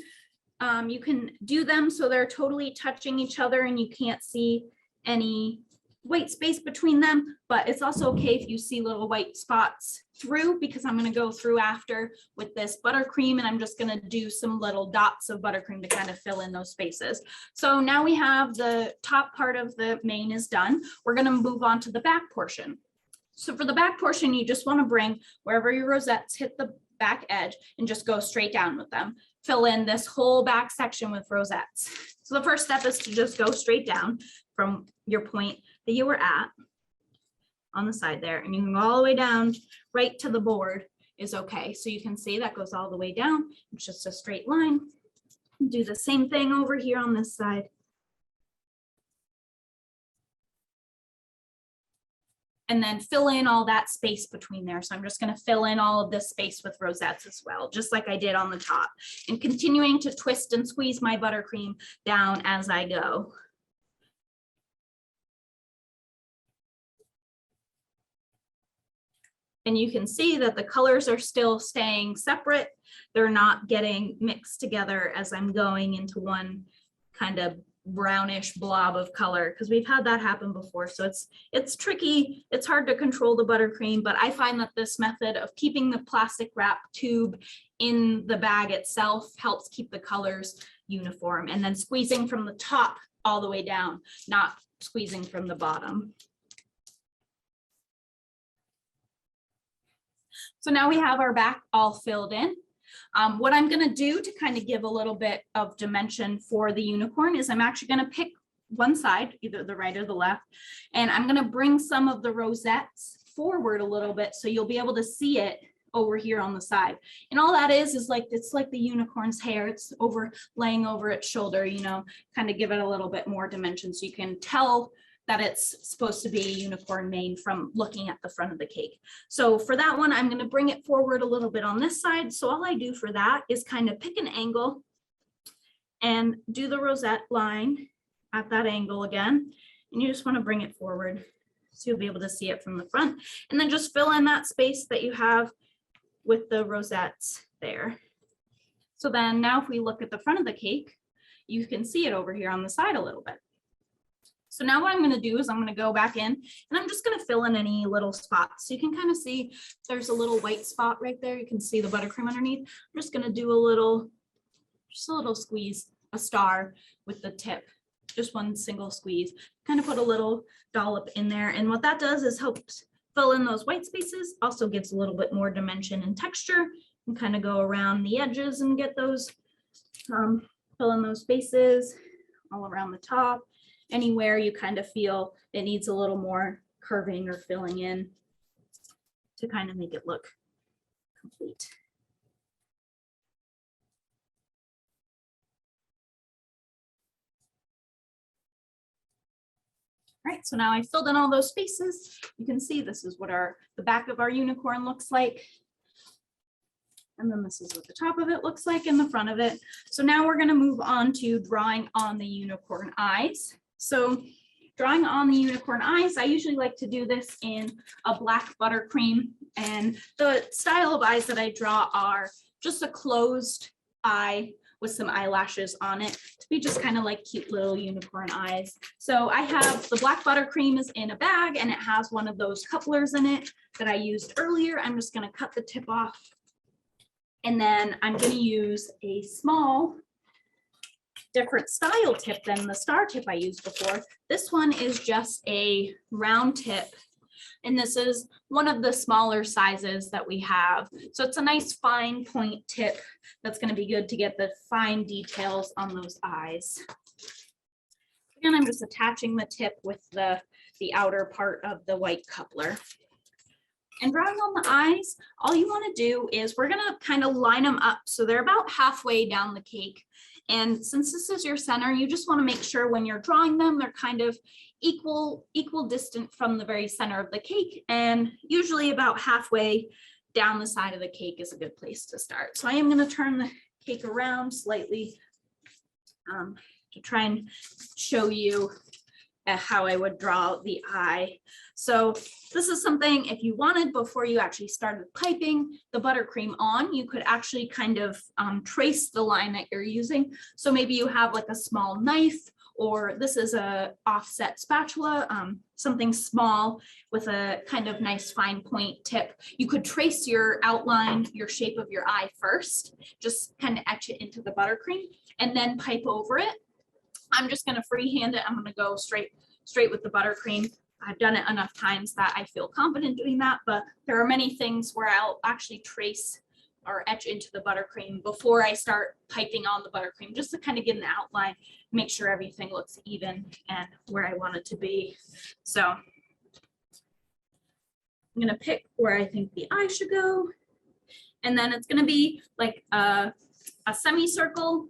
you can do them so they're totally touching each other and you can't see any white space between them, but it's also okay if you see little white spots through, because I'm going to go through after with this buttercream, and I'm just going to do some little dots of buttercream to kind of fill in those spaces. So now we have the top part of the mane is done. We're going to move on to the back portion. So for the back portion, you just want to bring wherever your rosettes hit the back edge and just go straight down with them. Fill in this whole back section with rosettes. So the first step is to just go straight down from your point that you were at on the side there, and you can go all the way down right to the board is okay. So you can see that goes all the way down. It's just a straight line. Do the same thing over here on this side. And then fill in all that space between there. So I'm just going to fill in all of this space with rosettes as well, just like I did on the top, and continuing to twist and squeeze my buttercream down as I go. And you can see that the colors are still staying separate. They're not getting mixed together as I'm going into one kind of brownish blob of color, because we've had that happen before. So it's tricky. It's hard to control the buttercream, but I find that this method of keeping the plastic wrap tube in the bag itself helps keep the colors uniform, and then squeezing from the top all the way down, not squeezing from the bottom. So now we have our back all filled in. What I'm going to do to kind of give a little bit of dimension for the unicorn is I'm actually going to pick one side, either the right or the left, and I'm going to bring some of the rosettes forward a little bit so you'll be able to see it over here on the side. And all that is like, it's like the unicorn's hair. It's laying over its shoulder, you know, kind of give it a little bit more dimension so you can tell that it's supposed to be a unicorn mane from looking at the front of the cake. So for that one, I'm going to bring it forward a little bit on this side. So all I do for that is kind of pick an angle and do the rosette line at that angle again. And you just want to bring it forward so you'll be able to see it from the front. And then just fill in that space that you have with the rosettes there. So then now if we look at the front of the cake, you can see it over here on the side a little bit. So now what I'm going to do is I'm going to go back in and I'm just going to fill in any little spots. So you can kind of see there's a little white spot right there. You can see the buttercream underneath. I'm just going to do just a little squeeze, a star with the tip, just one single squeeze, kind of put a little dollop in there. And what that does is helps fill in those white spaces, also gives a little bit more dimension and texture, and kind of go around the edges and get those, fill in those spaces all around the top. Anywhere you kind of feel it needs a little more curving or filling in to kind of make it look complete. All right, so now I filled in all those spaces. You can see this is what the back of our unicorn looks like. And then this is what the top of it looks like in the front of it. So now we're going to move on to drawing on the unicorn eyes. So drawing on the unicorn eyes, I usually like to do this in a black buttercream, and the style of eyes that I draw are just a closed eye with some eyelashes on it to be just kind of like cute little unicorn eyes. So I have the black buttercream is in a bag and it has one of those couplers in it that I used earlier. I'm just going to cut the tip off, and then I'm going to use a small different style tip than the star tip I used before. This one is just a round tip, and this is one of the smaller sizes that we have. So it's a nice fine point tip that's going to be good to get the fine details on those eyes. Again, I'm just attaching the tip with the outer part of the white coupler. And drawing on the eyes, all you want to do is we're going to kind of line them up so they're about halfway down the cake. And since this is your center, you just want to make sure when you're drawing them, they're kind of equal distant from the very center of the cake. And usually about halfway down the side of the cake is a good place to start. So I am going to turn the cake around slightly to try and show you how I would draw the eye. So this is something, if you wanted, before you actually started piping the buttercream on, you could actually kind of trace the line that you're using. So maybe you have like a small knife, or this is a offset spatula, something small with a kind of nice fine point tip. You could trace your outline, your shape of your eye first, just kind of etch it into the buttercream and then pipe over it. I'm just going to freehand it. I'm going to go straight with the buttercream. I've done it enough times that I feel confident doing that, but there are many things where I'll actually trace or etch into the buttercream before I start piping on the buttercream, just to kind of get an outline, make sure everything looks even and where I want it to be. So I'm gonna pick where I think the eye should go. And then it's gonna be like a semicircle,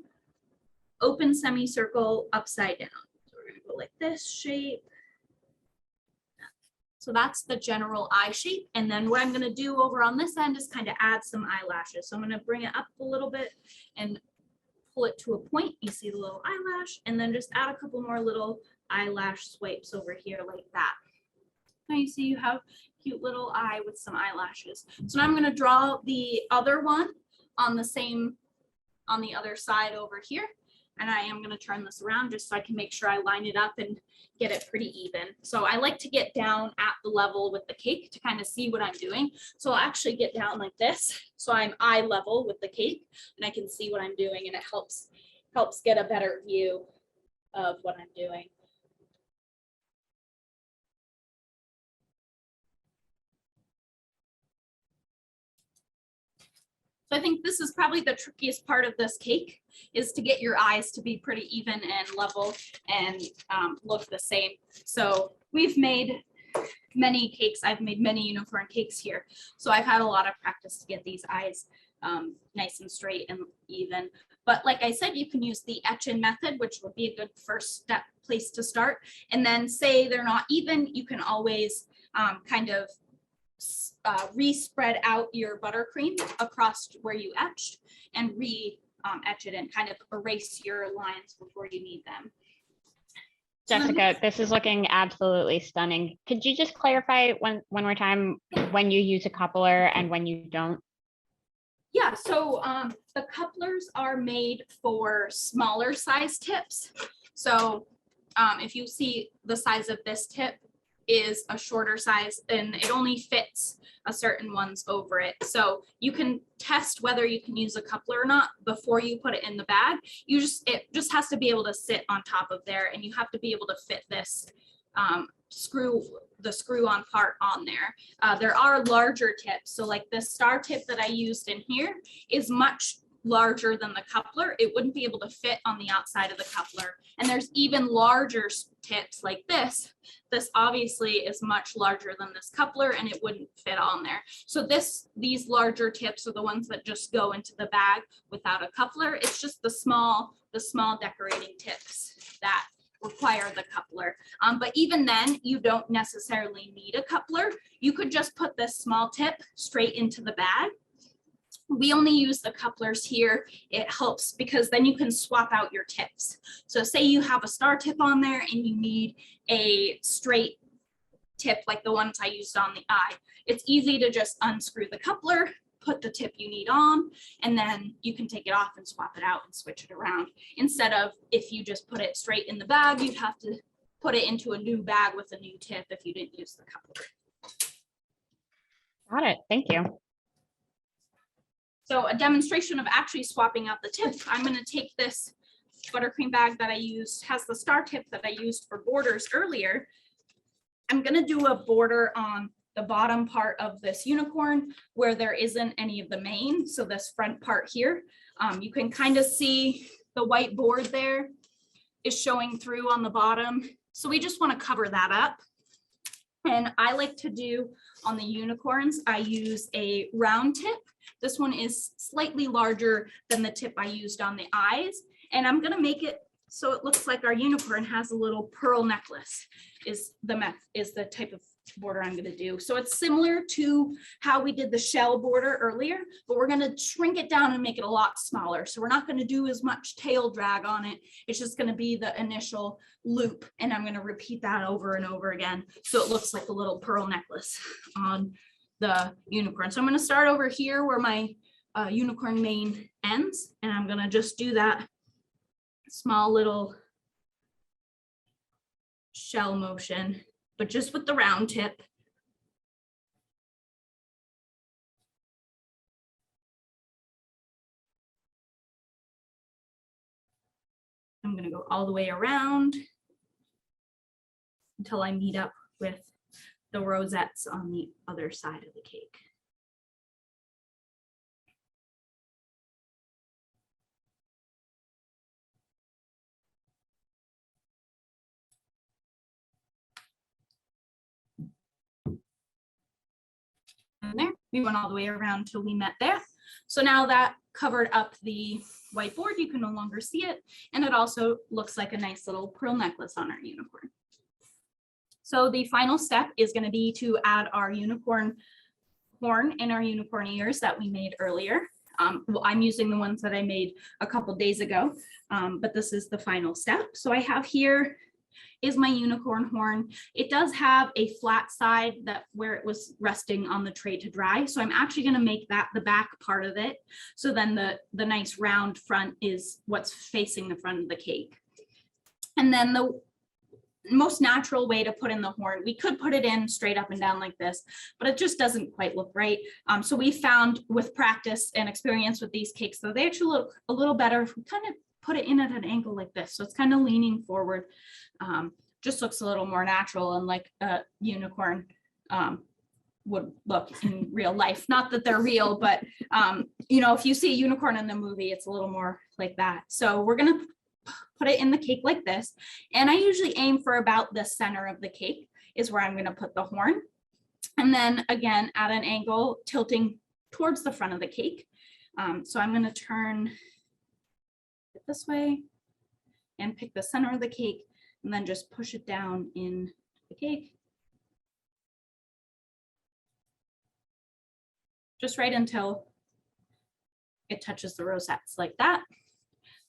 open semicircle upside down. So we're gonna go like this shape. So that's the general eye shape. And then what I'm gonna do over on this end is kind of add some eyelashes. So I'm gonna bring it up a little bit and pull it to a point. You see the little eyelash, and then just add a couple more little eyelash swipes over here like that. Now you see you have cute little eye with some eyelashes. So now I'm gonna draw the other one on the other side over here. And I am gonna turn this around just so I can make sure I line it up and get it pretty even. So I like to get down at the level with the cake to kind of see what I'm doing. So I'll actually get down like this. So I'm eye level with the cake and I can see what I'm doing, and it helps get a better view of what I'm doing. So I think this is probably the trickiest part of this cake, is to get your eyes to be pretty even and level and look the same. So we've made many cakes. I've made many unicorn cakes here. So I've had a lot of practice to get these eyes nice and straight and even. But like I said, you can use the etch-in method, which would be a good first step place to start. And then say they're not even, you can always kind of re-spread out your buttercream across where you etched and etch it and kind of erase your lines before you need them. Jessica, this is looking absolutely stunning. Could you just clarify one more time when you use a coupler and when you don't? Yeah, so the couplers are made for smaller size tips. So if you see the size of this tip is a shorter size, and it only fits a certain ones over it. So you can test whether you can use a coupler or not before you put it in the bag. It just has to be able to sit on top of there, and you have to be able to fit this the screw-on part on there. There are larger tips. So like this star tip that I used in here is much larger than the coupler. It wouldn't be able to fit on the outside of the coupler. And there's even larger tips like this. This obviously is much larger than this coupler, and it wouldn't fit on there. So these larger tips are the ones that just go into the bag without a coupler. It's just the small decorating tips that require the coupler. But even then, you don't necessarily need a coupler. You could just put this small tip straight into the bag. We only use the couplers here. It helps because then you can swap out your tips. So say you have a star tip on there and you need a straight tip like the ones I used on the eye. It's easy to just unscrew the coupler, put the tip you need on, and then you can take it off and swap it out and switch it around. Instead of if you just put it straight in the bag, you'd have to put it into a new bag with a new tip if you didn't use the coupler. Got it. Thank you. So a demonstration of actually swapping out the tip. I'm going to take this buttercream bag that I used, has the star tip that I used for borders earlier. I'm going to do a border on the bottom part of this unicorn where there isn't any of the mane. So this front part here, you can kind of see the white board there is showing through on the bottom. So we just want to cover that up. And I like to do on the unicorns, I use a round tip. This one is slightly larger than the tip I used on the eyes. And I'm going to make it so it looks like our unicorn has a little pearl necklace is the type of border I'm going to do. So it's similar to how we did the shell border earlier, but we're going to shrink it down and make it a lot smaller. So we're not going to do as much tail drag on it. It's just going to be the initial loop, and I'm going to repeat that over and over again so it looks like a little pearl necklace on the unicorn. So I'm going to start over here where my unicorn mane ends, and I'm going to just do that small little shell motion, but just with the round tip. I'm going to go all the way around until I meet up with the rosettes on the other side of the cake. in there. We went all the way around till we met there. So now that covered up the whiteboard, you can no longer see it. And it also looks like a nice little pearl necklace on our unicorn. So the final step is going to be to add our unicorn horn and our unicorn ears that we made earlier. Well, I'm using the ones that I made a couple days ago, but this is the final step. So I have here is my unicorn horn. It does have a flat side that where it was resting on the tray to dry. So I'm actually going to make that the back part of it. So then the nice round front is what's facing the front of the cake. And then the most natural way to put in the horn, we could put it in straight up and down like this, but it just doesn't quite look right. So we found with practice and experience with these cakes, though, they actually look a little better if we kind of put it in at an angle like this. So it's kind of leaning forward. Just looks a little more natural and like a unicorn would look in real life. Not that they're real, but you know, if you see a unicorn in the movie, it's a little more like that. So we're gonna put it in the cake like this. And I usually aim for about the center of the cake is where I'm gonna put the horn. And then again, at an angle, tilting towards the front of the cake. So I'm gonna turn it this way and pick the center of the cake and then just push it down in the cake. Just right until it touches the rosettes like that.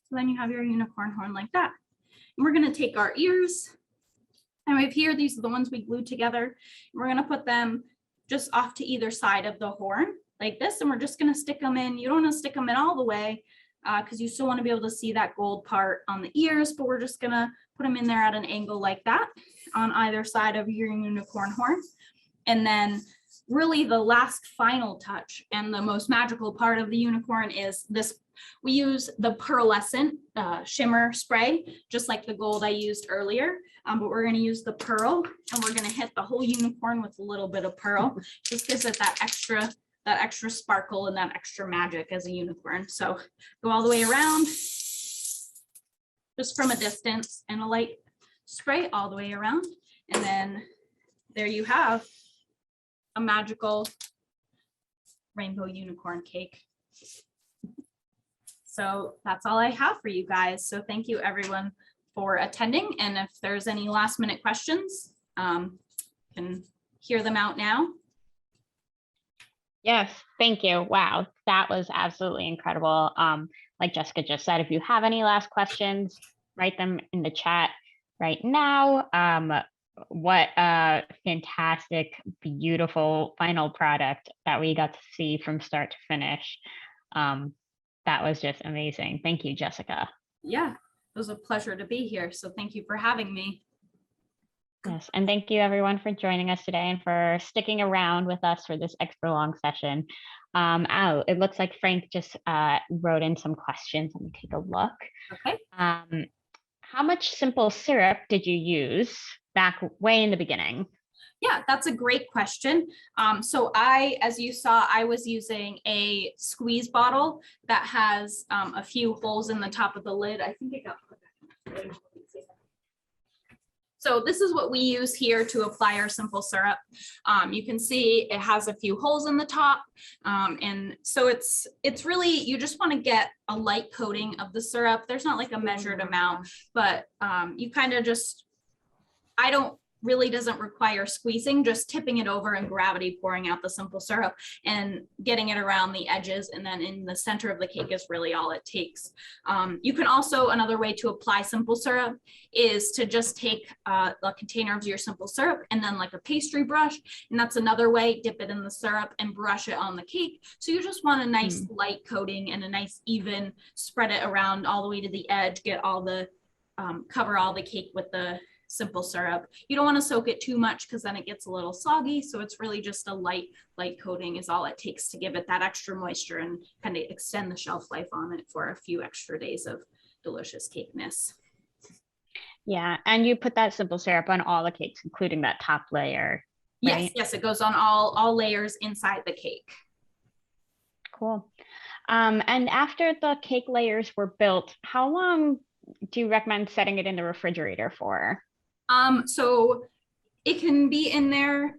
So then you have your unicorn horn like that. And we're gonna take our ears, and we have here, these are the ones we glued together. And we're gonna put them just off to either side of the horn like this, and we're just gonna stick them in. You don't wanna stick them in all the way because you still wanna be able to see that gold part on the ears, but we're just gonna put them in there at an angle like that on either side of your unicorn horn. And then really the last final touch and the most magical part of the unicorn is this. We use the pearlescent shimmer spray, just like the gold I used earlier, but we're going to use the pearl and we're going to hit the whole unicorn with a little bit of pearl. Just gives it that extra sparkle and that extra magic as a unicorn. So go all the way around just from a distance and a light spray all the way around. And then there you have a magical rainbow unicorn cake. So that's all I have for you guys. So thank you everyone for attending. And if there's any last minute questions, can hear them out now. Yes, thank you. Wow, that was absolutely incredible. Like Jessica just said, if you have any last questions, write them in the chat right now. What a fantastic, beautiful final product that we got to see from start to finish. That was just amazing. Thank you, Jessica. Yeah, it was a pleasure to be here. So thank you for having me. Yes, and thank you everyone for joining us today and for sticking around with us for this extra long session. It looks like Frank just wrote in some questions. Let me take a look. Okay. How much simple syrup did you use back way in the beginning? Yeah, that's a great question. So as you saw, I was using a squeeze bottle that has a few holes in the top of the lid. I think it got put back in. So this is what we use here to apply our simple syrup. You can see it has a few holes in the top. And so it's really, you just want to get a light coating of the syrup. There's not like a measured amount, but you kind of just, really doesn't require squeezing, just tipping it over and gravity pouring out the simple syrup and getting it around the edges. And then in the center of the cake is really all it takes. You can also, another way to apply simple syrup is to just take a container of your simple syrup and then like a pastry brush. And that's another way, dip it in the syrup and brush it on the cake. So you just want a nice light coating and a nice even, spread it around all the way to the edge, get all the, cover all the cake with the simple syrup. You don't want to soak it too much because then it gets a little soggy. So it's really just a light coating is all it takes to give it that extra moisture and kind of extend the shelf life on it for a few extra days of delicious cakeness. Yeah, and you put that simple syrup on all the cakes, including that top layer, right? Yes, it goes on all layers inside the cake. Cool. And after the cake layers were built, how long do you recommend setting it in the refrigerator for? So it can be in there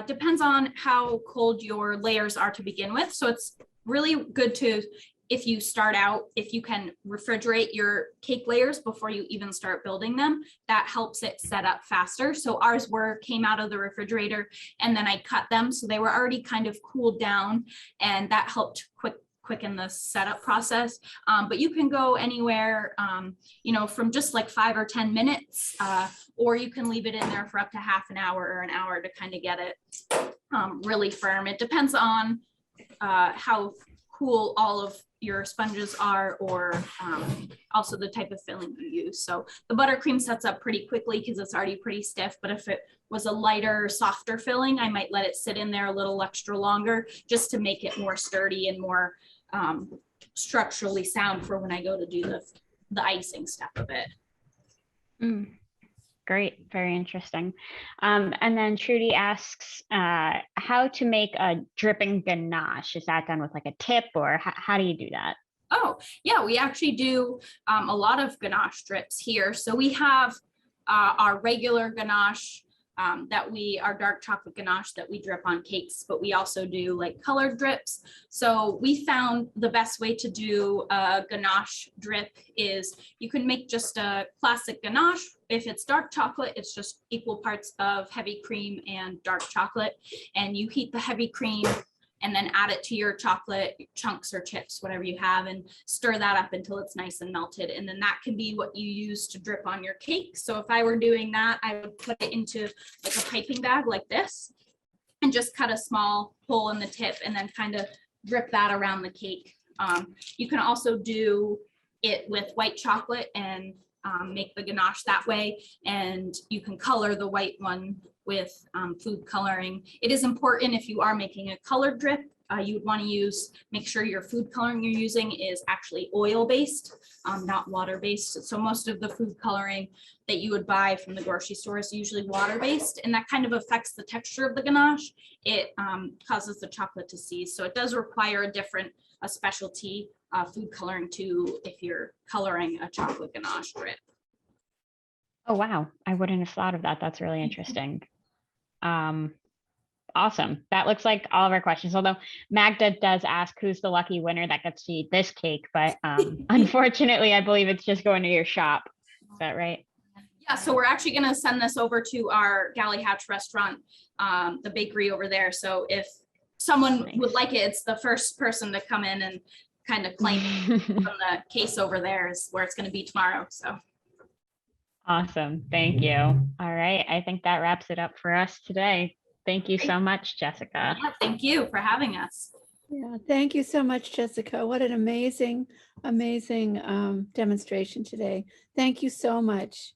depends on how cold your layers are to begin with. So it's really good to, if you start out, if you can refrigerate your cake layers before you even start building them, that helps it set up faster. So ours came out of the refrigerator and then I cut them. So they were already kind of cooled down, and that helped quicken the setup process. But you can go anywhere, from just like 5 or 10 minutes, or you can leave it in there for up to half an hour or an hour to kind of get it really firm. It depends on how cool all of your sponges are, or also the type of filling you use. So the buttercream sets up pretty quickly because it's already pretty stiff, but if it was a lighter, softer filling, I might let it sit in there a little extra longer just to make it more sturdy and more structurally sound for when I go to do the icing step of it. Great, very interesting. And then Trudy asks how to make a dripping ganache. Is that done with like a tip, or how do you do that? Oh, yeah, we actually do a lot of ganache drips here. So we have our regular ganache our dark chocolate ganache that we drip on cakes, but we also do like colored drips. So we found the best way to do a ganache drip is you can make just a classic ganache. If it's dark chocolate, it's just equal parts of heavy cream and dark chocolate. And you heat the heavy cream and then add it to your chocolate chunks or chips, whatever you have, and stir that up until it's nice and melted. And then that can be what you use to drip on your cake. So if I were doing that, I would put it into like a piping bag like this and just cut a small hole in the tip and then kind of drip that around the cake. You can also do it with white chocolate and make the ganache that way. And you can color the white one with food coloring. It is important if you are making a colored drip, you would want to make sure your food coloring you're using is actually oil-based, not water-based. So most of the food coloring that you would buy from the grocery store is usually water-based, and that kind of affects the texture of the ganache. It causes the chocolate to seize. So it does require a specialty food coloring too if you're coloring a chocolate ganache drip. Oh, wow. I wouldn't have thought of that. That's really interesting. Awesome. That looks like all of our questions. Although Magda does ask who's the lucky winner that gets to eat this cake, but unfortunately, I believe it's just going to your shop. Is that right? Yeah, so we're actually going to send this over to our Galley Hatch restaurant, the bakery over there. So if someone would like it, it's the first person to come in and kind of claim it from the case over there is where it's going to be tomorrow. So. Awesome. Thank you. All right. I think that wraps it up for us today. Thank you so much, Jessica. Yeah, thank you for having us. Yeah, thank you so much, Jessica. What an amazing demonstration today. Thank you so much.